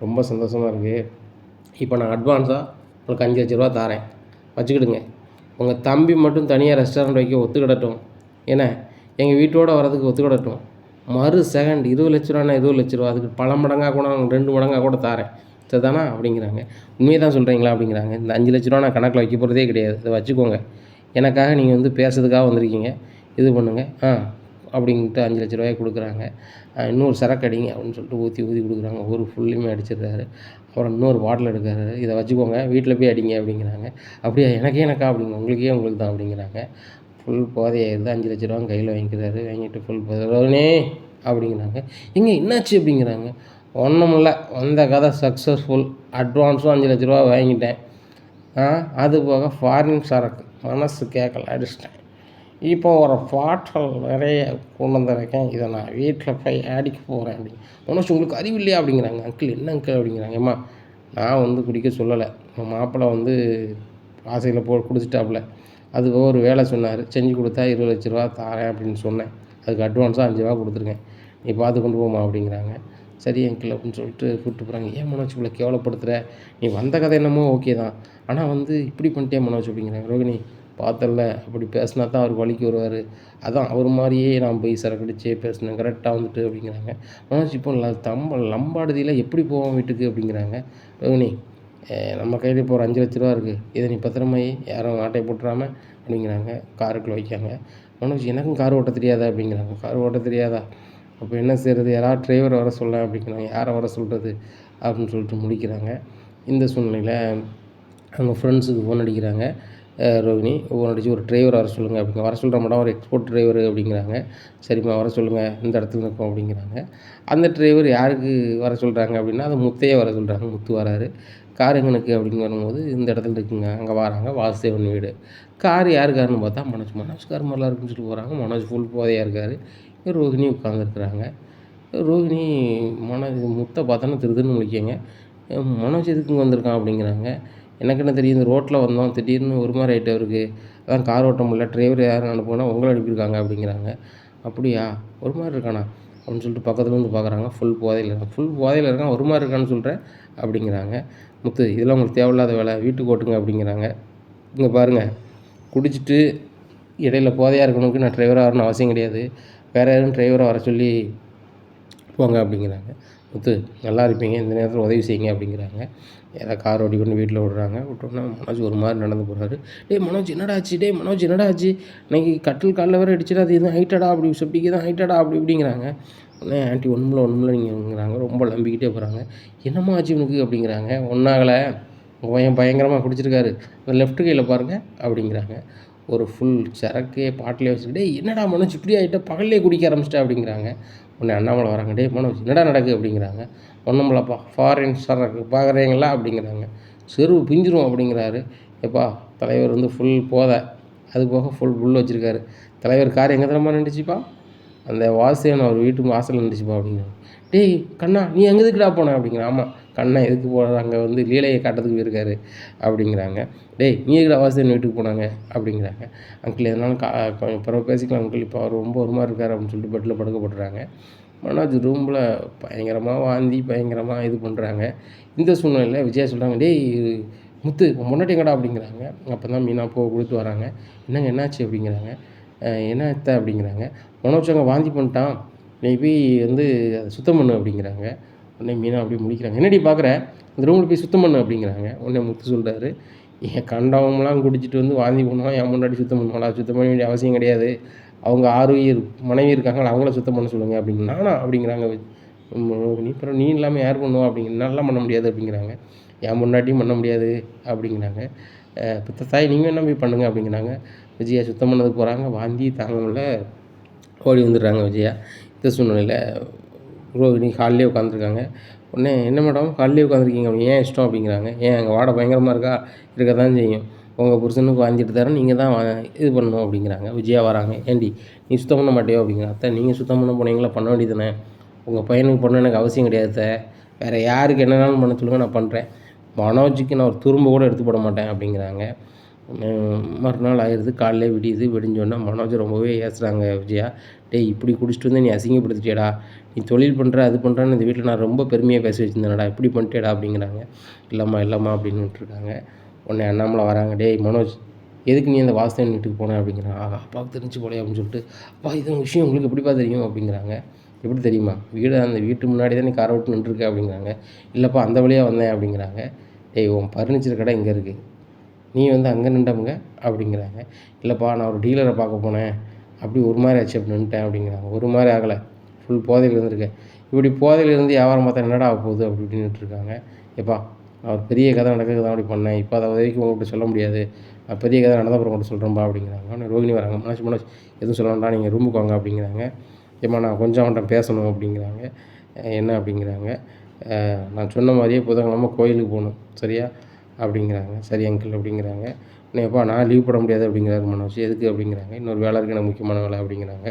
ரொம்ப சந்தோஷமாக இருக்குது, இப்போ நான் அட்வான்ஸாக உங்களுக்கு 5 லட்ச ரூபா தாரேன், வச்சுக்கிடுங்க, உங்கள் தம்பி மட்டும் தனியாக ரெஸ்டாரண்ட் வைக்க ஒத்துக்கிடட்டும், எங்கள் வீட்டோடு வரதுக்கு ஒத்துக்கிடட்டும், மறு செகண்ட் 20 லட்ச ரூபானா 20 லட்ச ரூபா, அதுக்கு பல மடங்காக கூட 2 மடங்காக கூட தாரேன், சரிதானா அப்படிங்கிறாங்க. உண்மையை தான் சொல்கிறீங்களா அப்படிங்கிறாங்க. இந்த 5 லட்ச ரூபா நான் கணக்கில் வைக்க போகிறதே கிடையாது, இதை வச்சுக்கோங்க, எனக்காக நீங்கள் வந்து பேசுறதுக்காக வந்திருக்கீங்க, இது பண்ணுங்கள், அப்படின்ட்டு 5,00,000 கொடுக்குறாங்க. இன்னொரு சரக்கு அடிங்க அப்படின்னு சொல்லிட்டு ஊற்றி ஊற்றி கொடுக்குறாங்க. ஒரு ஃபுல்லையுமே அடிச்சிடுறாரு. அப்புறம் இன்னொரு பாட்டில் எடுக்கிறாரு. இதை வச்சுக்கோங்க வீட்டில் போய் அடிங்க அப்படிங்கிறாங்க. அப்படியா எனக்கா அப்படிங்க உங்களுக்கு தான் அப்படிங்கிறாங்க. ஃபுல் போதையாயிருது. 5,00,000 கையில் வாங்கிக்கிறாரு. வாங்கிட்டு ஃபுல் போதை அப்படிங்கிறாங்க. என்னாச்சு அப்படிங்கிறாங்க. ஒன்றுமில்ல வந்த கதை சக்ஸஸ்ஃபுல். அட்வான்ஸும் 5,00,000 வாங்கிட்டேன். அது போக ஃபாரின் சரக்கு மனசு கேட்கல அடிச்சிட்டேன். இப்போ ஒரு பாட்டில் நிறைய கொண்டு வந்திருக்கேன். இதை நான் வீட்டில் போய் அடிக்க போகிறேன் அப்படின்னு. மனோஜ் உங்களுக்கு அறிவு இல்லையா அப்படிங்கிறாங்க. அங்கிள் என்ன அங்கிள் அப்படிங்கிறாங்க. ஏம்மா நான் வந்து குடிக்க சொல்லலை. உன் மாப்பிள்ளை வந்து ஆசையில் குடிச்சிட்டாப்புல. அது ஒரு வேலை சொன்னார். செஞ்சு கொடுத்தா 20,00,000 தாரேன் அப்படின்னு சொன்னேன். அதுக்கு அட்வான்ஸாக 5 கொடுத்துருக்கேன். நீ பார்த்து கொண்டு போமா அப்படிங்கிறாங்க. சரி அங்கிள் அப்படின்னு சொல்லிட்டு கூப்பிட்டு போகிறாங்க. ஏன் மனோஜ் இவ்வளோ கேவலப்படுத்துகிற? நீ வந்த கதை என்னமோ ஓகே தான். ஆனால் வந்து இப்படி பண்ணிட்டே மனோஜ் அப்படிங்கிறாங்க. ரோகிணி பார்த்தல அப்படி பேசினா தான் அவருக்கு வலிக்கு வருவார். அதான் அவர் மாதிரியே நான் போய் சரக்கடிச்சே பேசினேன் கரெக்டாக வந்துட்டு அப்படிங்கிறாங்க. மனோஜ் இப்போ லம்பாடுதியில் எப்படி போவோம் வீட்டுக்கு அப்படிங்கிறாங்க. ரோகிணி நம்ம கையில் இப்போ ஒரு 5,00,000 இருக்குது. இதை நீ பத்திரமாயி யாரும் ஆட்டையை போட்டுறாம அப்படிங்கிறாங்க. காருக்குள்ளே வைக்காங்க. மனோஜ் எனக்கும் கார் ஓட்ட தெரியாதா அப்படிங்கிறாங்க. கார் ஓட்ட தெரியாதா? அப்போ என்ன செய்கிறது? யாராவது டிரைவர் வர சொல்ல அப்படிங்கிறாங்க. யாரை வர சொல்கிறது அப்படின்னு சொல்லிட்டு முடிக்கிறாங்க. இந்த சூழ்நிலையில் அவங்க ஃப்ரெண்ட்ஸுக்கு ஃபோன் அடிக்கிறாங்க. ரோகிணி ஃபோன் அடித்து ஒரு டிரைவர் வர சொல்லுங்கள் அப்படிங்க. வர சொல்கிற மேடம் ஒரு எக்ஸ்போர்ட் டிரைவர் அப்படிங்கிறாங்க. சரிம்மா வர சொல்லுங்கள் இந்த இடத்துல இருக்கோம் அப்படிங்கிறாங்க. அந்த டிரைவர் யாருக்கு வர சொல்கிறாங்க அப்படின்னா அது முத்தையே வர சொல்கிறாங்க. முத்து வராரு. கார் எங்கனுக்கு அப்படின்னு வரும்போது இந்த இடத்துல இருக்குங்க. அங்கே வராங்க. வாசுதேவன் வீடு. கார் யார் காருன்னு பார்த்தா மனோஜ் கார் மாதிரிலாம் இருக்குன்னு சொல்லிட்டு போகிறாங்க. மனோஜ் ஃபுல் போதையாக இருக்கார். ரோகிணி உட்காந்துருக்குறாங்க. ரோகிணி முத்தை பார்த்தோன்னா திருதுன்னு முழிக்கங்க. மனோஜ் எதுக்குங்க வந்திருக்கான் அப்படிங்கிறாங்க. எனக்கு என்ன தெரியும், இந்த ரோட்டில் வந்தோம் திடீர்னு ஒரு மாதிரி ஆகிட்டு அவருக்கு. அதான் கார் ஓட்ட முடியல, டிரைவர் யாரும் அனுப்புனா உங்களை அனுப்பியிருக்காங்க அப்படிங்கிறாங்க. அப்படியா ஒரு மாதிரி இருக்கானா அப்படின்னு சொல்லிட்டு பக்கத்தில் வந்து பார்க்குறாங்க. ஃபுல் போதையில் இருக்கான் ஒரு மாதிரி இருக்கான்னு சொல்கிறேன் அப்படிங்கிறாங்க. முத்து இதெல்லாம் உங்களுக்கு தேவையில்லாத வேலை, வீட்டுக்கு ஓட்டுங்க அப்படிங்கிறாங்க. இங்கே பாருங்கள், குடிச்சிட்டு இடையில போதையாக இருக்கணுக்கு நான் டிரைவராக வரணும்னு அவசியம் கிடையாது. வேறு யாரும் டிரைவரை வர சொல்லி போங்க அப்படிங்கிறாங்க. முத்து நல்லா இருப்பீங்க, இந்த நேரத்தில் உதவி செய்யுங்க அப்படிங்கிறாங்க. ஏதாவது கார் ஓட்டி கொண்டு வீட்டில் விட்றாங்க. விட்டோன்னா மனோஜ் ஒரு மாதிரி நடந்து போகிறாரு. மனோஜ் என்னடா ஆச்சு இன்னைக்கு கட்டில் காலில் வேறு அடிச்சுட்டு அது எதுவும் ஹைட்டடா அப்படி செப்டிக்கு எதுவும் ஹைட்டடா அப்படி இப்படிங்கிறாங்க. உடனே ஆண்டி ஒன்றுமில்ல நீங்கள்ங்கிறாங்க. ரொம்ப நம்பிக்கிட்டே போகிறாங்க. என்னம்மா ஆச்சு உனக்கு அப்படிங்கிறாங்க. ஒன்றாகலை உங்கள் பையன் பயங்கரமாக குடிச்சிருக்காரு, அந்த லெஃப்ட் கையில் பாருங்கள் அப்படிங்கிறாங்க. ஒரு ஃபுல் சரக்கே பாட்டிலே வச்சுக்கிட்டே என்னடா மனோஜ் இப்படி ஆகிட்ட பகல்லே குடிக்க ஆரம்பிச்சிட்டா அப்படிங்கிறாங்க. உடனே அண்ணாமலை வராங்க. மனோஜ் என்னடா நடக்குது அப்படிங்கிறாங்க. ஒன்றுமில்லப்பா ஃபாரின் சரக்கு பார்க்குறீங்களா அப்படிங்கிறாங்க. செருவு பிஞ்சிரும் அப்படிங்கிறாரு. எப்பா தலைவர் வந்து ஃபுல் போதை, அது போக ஃபுல் புல் வச்சுருக்காரு. தலைவர் கார் எங்கே தரமாக நின்றுச்சுப்பா? அந்த வாசுதேவன் அவர் வீட்டு வாசலில் நின்றுச்சுப்பா அப்படிங்கிறாங்க. கண்ணா நீ எங்கே எதுக்குடா போன அப்படிங்கிற. ஆமாம் கண்ணா எதுக்கு போகிறாங்க, அங்கே வந்து லீலையை காட்டுறதுக்கு போயிருக்காரு அப்படிங்கிறாங்க. நீ எதுக்குடா வாசுதேவன் வீட்டுக்கு போனாங்க அப்படிங்கிறாங்க. அங்கிள் எதனாலும் பிறகு பேசிக்கலாம் அங்கிள், இப்போ அவர் ரொம்ப ஒரு மாதிரி இருக்கார் அப்படின்னு சொல்லிட்டு பெட்டில் படுக்க போட்டுறாங்க. மனோஜ் ரூமில் பயங்கரமாக வாந்தி பயங்கரமாக இது பண்ணுறாங்க. இந்த சூழ்நிலையில் விஜயா சொல்கிறாங்க. முத்து முன்னாடி எங்கடா அப்படிங்கிறாங்க. அப்போ தான் மீனா கொடுத்து வராங்க. என்னங்க என்னாச்சு அப்படிங்கிறாங்க. என்ன எத்த அப்படிங்கிறாங்க. மனோஜ் அங்கே வாந்தி பண்ணிட்டான், நீ போய் வந்து அதை சுத்தம் பண்ணு அப்படிங்கிறாங்க. உடனே மீனா அப்படியே முடிக்கிறாங்க. என்னடி பார்க்குற, அந்த ரூமில் போய் சுத்தம் பண்ணு அப்படிங்கிறாங்க. உடனே முத்து சொல்கிறாரு, என் கண்டவங்களாம் குடிச்சிட்டு வந்து வாந்தி பண்ணுவான், என் முன்னாடி சுத்தம் பண்ணுவாங்களா? சுத்தம் பண்ண வேண்டிய அவசியம் கிடையாது. அவங்க 6 மனைவி இருக்காங்களா, அவங்கள சுத்தம் பண்ண சொல்லுங்கள் அப்படிங்க. நானா அப்படிங்கிறாங்க. நீ இல்லாமல் யார் பண்ணுவா அப்படிங்கிற. நல்லா பண்ண முடியாது அப்படிங்கிறாங்க. என் முன்னாடியும் பண்ண முடியாது அப்படிங்கிறாங்க. இப்போ தாய் நீங்கள் என்ன போய் பண்ணுங்க அப்படிங்கிறாங்க. விஜயா சுத்தம் பண்ணதுக்கு போகிறாங்க. வாந்தி தாங்க முடியல, ஓடி வந்துடுறாங்க விஜயா. இந்த சூழ்நிலையில் ரோகிணி ஹாலிலே உட்காந்துருக்காங்க. உடனே என்ன மேடம் ஹாலிலே உட்காந்துருக்கீங்க அப்படி, ஏன் இஷ்டம் அப்படிங்கிறாங்க. ஏன் அங்கே வாடை பயங்கரமாக இருக்க தான் செய்யும், உங்கள் புருஷனுக்கு வாங்கிட்டு தரேன், நீங்கள் தான் இது பண்ணணும் அப்படிங்கிறாங்க. விஜயா வராங்க. ஏண்டி நீ சுத்தம் பண்ண மாட்டியோ அப்படிங்கிறாங்க. அத்தை நீங்கள் சுத்தம் பண்ண போனீங்களா, பண்ண வேண்டியது தானே, உங்கள் பையனுக்கு பண்ண எனக்கு அவசியம் கிடையாது, வேறு யாருக்கு என்னென்னாலும் பண்ண சொல்லுங்கள், நான் பண்ணுறேன். மனோஜுக்கு நான் ஒரு துரும்பு கூட எடுத்து போட மாட்டேன் அப்படிங்கிறாங்க. மறுநாள் ஆயிடுது. காலையிலே விடிஞ்சோன்னா மனோஜ் ரொம்பவே ஏசுகிறாங்க விஜயா. இப்படி குடிச்சிட்டு வந்து நீ அசிங்கப்படுத்திட்டியடா, நீ தொழில் பண்ணுற அது பண்ணுறேன்னு இந்த வீட்டில் நான் ரொம்ப பெருமையாக பேசி வச்சுருந்தேனடா, இப்படி பண்ணிட்டேடா அப்படிங்கிறாங்க. இல்லைம்மா அப்படின்னு விட்டுருக்காங்க. உடனே அண்ணாமலை வராங்க. மனோஜ் எதுக்கு நீ அந்த வாசுதேவன் வீட்டுக்கு போனேன் அப்படிங்கிறாங்க. அப்பாவுக்கு தெரிஞ்சு போலே அப்படின்னு சொல்லிட்டு, அப்பா இது விஷயம் உங்களுக்கு எப்படிப்பா தெரியும் அப்படிங்கிறாங்க. எப்படி தெரியுமா, அந்த வீட்டு முன்னாடி தான் நீ காரை விட்டு நின்றுருக்க அப்படிங்கிறாங்க. இல்லைப்பா அந்த வழியாக வந்தேன் அப்படிங்கிறாங்க. உன் ஃபர்னிச்சர் கடை இங்கே இருக்குது, நீ வந்து அங்கே நின்றவங்க அப்படிங்கிறாங்க. இல்லைப்பா நான் ஒரு டீலரை பார்க்க போனேன், அப்படி ஒரு மாதிரி ஆச்சு அப்படி நின்ட்டேன் அப்படிங்கிறாங்க. ஒரு மாதிரி ஆகலை, ஃபுல் போதையில் இருந்திருக்கேன். இப்படி போதையில் இருந்து வியாபாரம் பார்த்தா என்னடா ஆக போகுது அப்படி இப்படின்னுட்டு இருக்காங்க. எப்பா நான் ஒரு பெரிய கதை நடக்கிறதுக்கு தான் அப்படி பண்ணேன், இப்போ அதை வரைக்கும் உங்கள்கிட்ட சொல்ல முடியாது, நான் பெரிய கதை நடந்த அப்புறம் உங்கள்கிட்ட சொல்கிறேன்ப்பா அப்படிங்கிறாங்க. உடனே ரோகிணி வராங்க. மனோஜ் எதுவும் சொல்ல வேண்டாம், நீங்கள் ரூமுக்கு வாங்க அப்படிங்கிறாங்க. ஏம்மா நான் கொஞ்சம் அவன்கிட்ட பேசணும் அப்படிங்கிறாங்க. என்ன அப்படிங்கிறாங்க. நான் சொன்ன மாதிரியே புதன்கிழமை கோயிலுக்கு போகணும் சரியா அப்படிங்கிறாங்க. சரி அங்கிள் அப்படிங்கிறாங்க. எப்பா நான் லீவ் போட முடியாது அப்படிங்கிறாரு மனோஜ். எதுக்கு அப்படிங்கிறாங்க. இன்னொரு வேலை இருக்குது, எனக்கு முக்கியமான வேலை அப்படிங்கிறாங்க.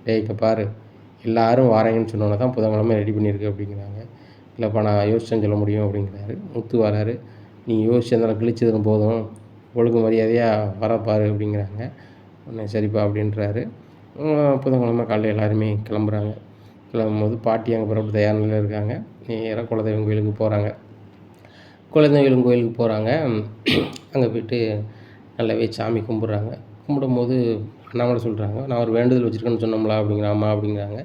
டேய் இப்போ பாரு, எல்லோரும் வாரேங்கன்னு சொன்னோன்னே தான் புதன்கிழமை ரெடி பண்ணியிருக்கு அப்படிங்கிறாங்க. இல்லைப்பா நான் யோசிச்சேன்னு சொல்ல முடியும் அப்படிங்கிறாரு. முத்து வராரு. நீ யோசிச்சதில் கிழிச்சதுன்னு போதும், ஒழுங்கு மரியாதையாக வரப்பாரு அப்படிங்கிறாங்க. உடனே சரிப்பா அப்படின்றாரு. புதன்கிழமை காலையில் எல்லாருமே கிளம்புறாங்க. கிளம்பும்போது பாட்டி அங்கே புறப்பட்டு தயார் நிலையில் இருக்காங்க. நேராக குலதெய்வம் கோயிலுக்கு போகிறாங்க. குலதெய்வம் கோயிலுக்கு போகிறாங்க. அங்கே போய்ட்டு நல்லாவே சாமி கும்பிட்றாங்க. கும்பிடும்போது அண்ணாமலை சொல்கிறாங்க, நான் ஒரு வேண்டுதல் வச்சுருக்கேன்னு சொன்னோம்ல அப்படிங்கிற. ஆமாம் அப்படிங்கிறாங்க.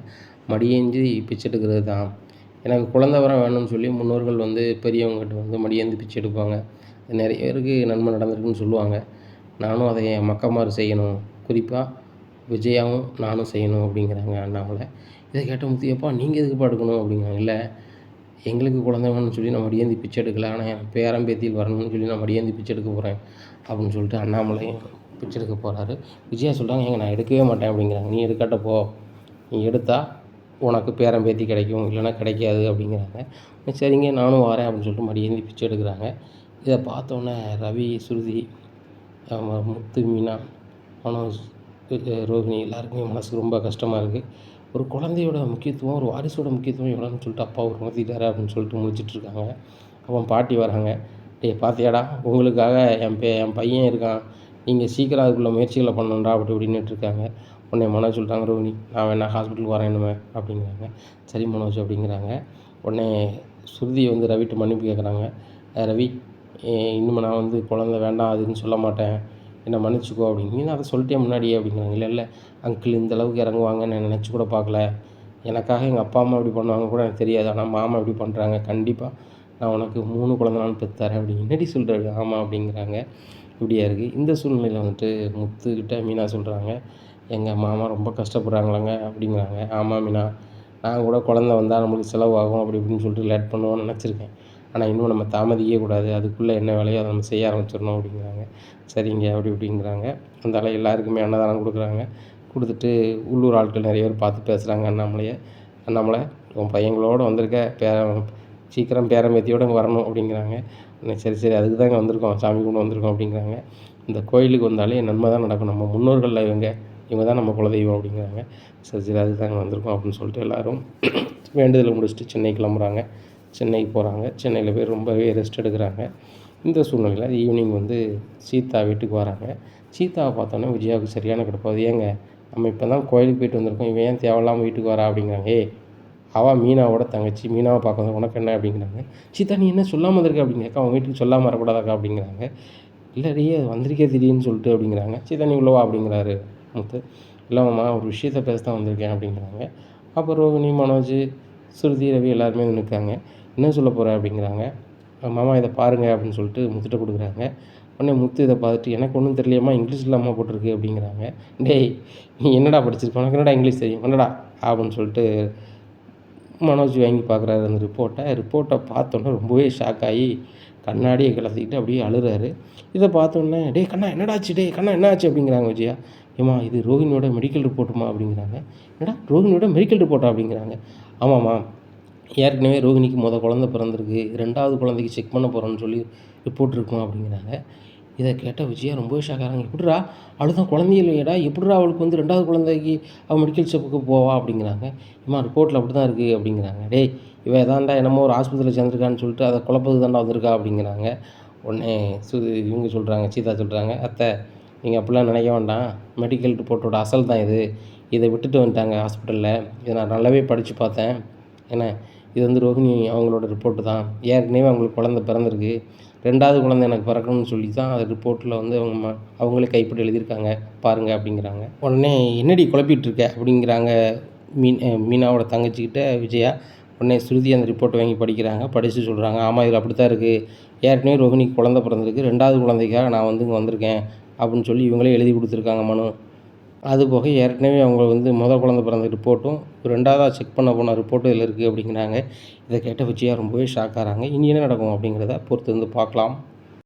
மடியேந்தி பிச்சை எடுக்கிறது தான். எனக்கு குழந்த வரம் வேணும்னு சொல்லி முன்னோர்கள் வந்து பெரியவங்ககிட்ட வந்து மடியேந்தி பிச்சை எடுப்பாங்க. நிறைய பேருக்கு நன்மை நடந்திருக்குன்னு சொல்லுவாங்க. நானும் அதை என் மக்கமாறு செய்யணும், குறிப்பாக விஜயாவும் நானும் செய்யணும் அப்படிங்கிறாங்க அண்ணாமலை. இதை கேட்ட முத்து, எப்பா நீங்கள் எதுக்குப்பா எடுக்கணும் அப்படிங்கிறாங்க. இல்லை எங்களுக்கு குழந்தை வேணும்னு சொல்லி நான் மடியேந்தி பிச்சை எடுக்கல, ஆனால் என் பேரன் பேத்தியில் வரணும்னு சொல்லி நான் மடியேந்தி பிச்சை எடுக்க போகிறேன் அப்படின்னு சொல்லிட்டு அண்ணாமலையும் பிச்சை எடுக்க போகிறாரு. விஜயா சொல்கிறாங்க, ஏங்க நான் எடுக்கவே மாட்டேன் அப்படிங்கிறாங்க. நீ எடுக்காட்ட போ, நீ எடுத்தால் உனக்கு பேரன் பேத்தி கிடைக்கும், இல்லைன்னா கிடைக்காது அப்படிங்கிறாங்க. சரிங்க நானும் வரேன் அப்படின்னு சொல்லிட்டு மடியேந்தி பிச்சை எடுக்கிறாங்க. இதை பார்த்தோன்னே ரவி, ஸ்ருதி, முத்து, மீனா, மனோஜ், ரோஹிணி எல்லாருக்குமே மனசுக்கு ரொம்ப கஷ்டமாக இருக்குது. ஒரு குழந்தையோட முக்கியத்துவம், ஒரு வாரிசோட முக்கியத்துவம் எவ்வளோன்னு சொல்லிட்டு அப்பா ஒரு உணர்த்திட்டாரு அப்படின்னு சொல்லிட்டு முடிச்சிட்ருக்காங்க. அப்போ பாட்டி வராங்க. டேய் பார்த்தியாடா, உங்களுக்காக என் பையன் இருக்கான், நீங்கள் சீக்கிரம் அதுக்குள்ள முயற்சிகளை பண்ணணும்டா அப்படி இப்படின்னுட்டு இருக்காங்க. உடனே மனோஜ் சொல்லிட்டாங்க, ரோஹிணி நான் வேணா ஹாஸ்பிட்டலுக்கு வரேன் இனிமே அப்படிங்கிறாங்க. சரி மனோஜ் அப்படிங்கிறாங்க. உடனே ஸ்ருதி வந்து ரவிட்ட மன்னிப்பு கேட்குறாங்க. ரவி இன்னும் நான் வந்து குழந்தை வேண்டாம் அதுன்னு சொல்ல மாட்டேன், என்னை மன்னிச்சிக்கோ அப்படின்னு. நீ அதை சொல்லிட்டே முன்னாடியே அப்படிங்கிறாங்க. இல்லை அங்கிள் இந்த அளவுக்கு இறங்குவாங்கன்னு நான் நினச்சி கூட பார்க்கல, எனக்காக எங்கள் அப்பா அம்மா இப்படி பண்ணுவாங்க கூட எனக்கு தெரியாது, ஆனால் மாமா இப்படி பண்ணுறாங்க, கண்டிப்பாக நான் உனக்கு 3 குழந்தைனாலும் பெற்றுத்தரேன் அப்படின்னு. என்னடி சொல்கிறாரு. ஆமாம் அப்படிங்கிறாங்க. இப்படியா இருக்குது. இந்த சூழ்நிலையில் வந்துட்டு முத்துக்கிட்ட மீனா சொல்கிறாங்க, எங்கள் மாமா ரொம்ப கஷ்டப்படுறாங்களாங்க அப்படிங்கிறாங்க. ஆமாம் மீனா, நான் கூட குழந்த வந்தால் நம்மளுக்கு செலவாகும் அப்படி இப்படின்னு சொல்லிட்டு லேட் பண்ணுவோன்னு நினச்சிருக்கேன், ஆனால் இன்னும் நம்ம தாமதிக்கவே கூடாது, அதுக்குள்ளே என்ன வேலையோ அதை நம்ம செய்ய ஆரம்பிச்சிடணும் அப்படிங்கிறாங்க. சரிங்க அப்படி இப்படிங்கிறாங்க. அதனால் எல்லாருக்குமே அன்னதானம் கொடுக்குறாங்க. கொடுத்துட்டு உள்ளூர் ஆட்கள் நிறைய பேர் பார்த்து பேசுகிறாங்க அண்ணாமலை உன் பையங்களோடு வந்திருக்க, சீக்கிரம் பேரன் பேத்தியோடு இங்கே வரணும் அப்படிங்கிறாங்க. சரி அதுக்கு தான் இங்கே வந்திருக்கோம், சாமி கும்பிட்டு வந்திருக்கோம் அப்படிங்கிறாங்க. இந்த கோயிலுக்கு வந்தாலே நன்மை தான் நடக்கும், நம்ம முன்னோர்களில் இவங்க தான் நம்ம குலதெய்வம் அப்படிங்கிறாங்க. சரி அதுக்கு தான் இங்கே வந்திருக்கோம் அப்படின்னு சொல்லிட்டு எல்லோரும் வேண்டுதலை முடிச்சுட்டு சென்னை கிளம்புறாங்க. சென்னைக்கு போகிறாங்க. சென்னையில் போய் ரொம்பவே ரெஸ்ட் எடுக்கிறாங்க. இந்த சூழ்நிலையில் ஈவினிங் வந்து சீதா வீட்டுக்கு வராங்க. சீதாவை பார்த்தோன்னே விஜயாவுக்கு சரியான கிடப்பாது. ஏங்க நம்ம இப்போ தான் கோயிலுக்கு போயிட்டு வந்திருக்கோம், இவன் ஏன் தேவையில்லாமல் வீட்டுக்கு வரா அப்படிங்கிறாங்க. அவள் மீனாவோட தங்கச்சி, மீனாவை பார்க்க உனக்கு என்ன அப்படிங்கிறாங்க. சீதா நீ என்ன சொல்லாமல் வந்திருக்க அப்படிங்கிறக்கா. அவன் வீட்டுக்கு சொல்லாமல் வரக்கூடாதாக்கா அப்படிங்கிறாங்க. இல்லைடி அது வந்திருக்கே திடீர்னு சொல்லிட்டு அப்படிங்கிறாங்க. சீதா நீ உள்ளவா அப்படிங்கிறாரு முத்து. இல்லைம்மா ஒரு விஷயத்தை பேச தான் வந்திருக்கேன் அப்படிங்கிறாங்க. அப்போ ரோகிணி, மனோஜ், ஸ்ருதி, ரவி எல்லாருமே நிற்காங்க. என்ன சொல்ல போகிற அப்படிங்கிறாங்க. மாமா இதை பாருங்கள் அப்படின்னு சொல்லிட்டு முத்துட்ட கொடுக்குறாங்க. உடனே முத்து இதை பார்த்துட்டு எனக்கு ஒன்றும் தெரியலையம்மா, இங்கிலீஷில் அம்மா போட்டிருக்கு அப்படிங்கிறாங்க. டேய் நீ என்னடா படிச்சிருக்க, உனக்கு என்னடா இங்கிலீஷ் தெரியும் என்னடா அப்படின்னு சொல்லிட்டு மனோஜ் வாங்கி பார்க்குறாரு அந்த ரிப்போர்ட்டை பார்த்தோன்னே ரொம்பவே ஷாக் ஆகி கண்ணாடியை கிளத்திக்கிட்டு அப்படியே அழுறாரு. இதை பார்த்தோன்னே டே கண்ணா என்னடாச்சு, டே கண்ணா என்னாச்சு அப்படிங்கிறாங்க விஜயா. ஏம்மா இது ரோஹினியோட மெடிக்கல் ரிப்போர்ட்டுமா அப்படிங்கிறாங்க. என்னடா ரோஹினியோட மெடிக்கல் ரிப்போர்ட்டா அப்படிங்கிறாங்க. ஆமாம்மா ஏற்கனவே ரோஹினிக்கு குழந்தை பிறந்திருக்கு, 2வது குழந்தைக்கு செக் பண்ண போகிறோன்னு சொல்லி ரிப்போர்ட் இருக்கும் அப்படிங்கிறாங்க. இதை கேட்ட விஜயா ரொம்பவே ஷாக்காகிறாங்க. எப்படிரா அவளுக்கு தான் குழந்தையே இல்லையடா, எப்படிரா அவளுக்கு வந்து 2வது குழந்தைக்கு அவள் மெடிக்கல் செப்புக்கு போவா அப்படிங்கிறாங்க. ஏம்மா ரிப்போர்ட்டில் அப்படி தான் இருக்குது அப்படிங்கிறாங்க. டேய் இவன் ஏதாண்டா என்னமோ ஒரு ஆஸ்பத்திரியில் சேர்ந்துருக்கான்னு சொல்லிட்டு அதை குழப்பத்துக்கு தாண்டா வந்திருக்கா அப்படிங்கிறாங்க. உடனே இவங்க சொல்கிறாங்க, சீதா சொல்கிறாங்க, அத்தை நீங்கள் அப்படிலாம் நினைக்க வேண்டாம், மெடிக்கல் ரிப்போர்ட்டோட அசல் தான் இது, இதை விட்டுட்டு வந்துட்டாங்க ஹாஸ்பிட்டலில், இதை நான் நல்லாவே படித்து பார்த்தேன், ஏன்னா இது வந்து ரோஹிணி அவங்களோட ரிப்போர்ட்டு தான், ஏற்கனவே அவங்களுக்கு குழந்தை பிறந்திருக்கு, 2வது குழந்தை எனக்கு பிறக்கணும்னு சொல்லி தான் அது ரிப்போர்ட்டில் வந்து அவங்களே கைப்பற்றி எழுதியிருக்காங்க பாருங்கள் அப்படிங்கிறாங்க. உடனே என்னடி குழப்பிகிட்ருக்க அப்படிங்கிறாங்க மீனாவோட தங்கச்சிக்கிட்ட விஜயா. உடனே ஸ்ருதி அந்த ரிப்போர்ட்டை வாங்கி படிக்கிறாங்க. படித்து சொல்கிறாங்க, ஆமாம் இதில் அப்படி தான் இருக்குது, ஏற்கனவே ரோஹிணிக்கு குழந்தை பிறந்திருக்கு, 2வது குழந்தைக்காக நான் வந்து இங்கே வந்திருக்கேன் அப்படின்னு சொல்லி இவங்களே எழுதி கொடுத்துருக்காங்க மனு. அதுபோக ஏற்கனவே அவங்க வந்து குழந்த பிறந்த ரிப்போர்ட்டும் 2வதா செக் பண்ண போன ரிப்போர்ட்டும் இதில் இருக்குது அப்படிங்கிறாங்க. இதை கேட்ட விஜயா ரொம்பவே ஷாக் ஆகுறாங்க. இனி என்ன நடக்கும் அப்படிங்கிறத பொறுத்து வந்து பார்க்கலாம்.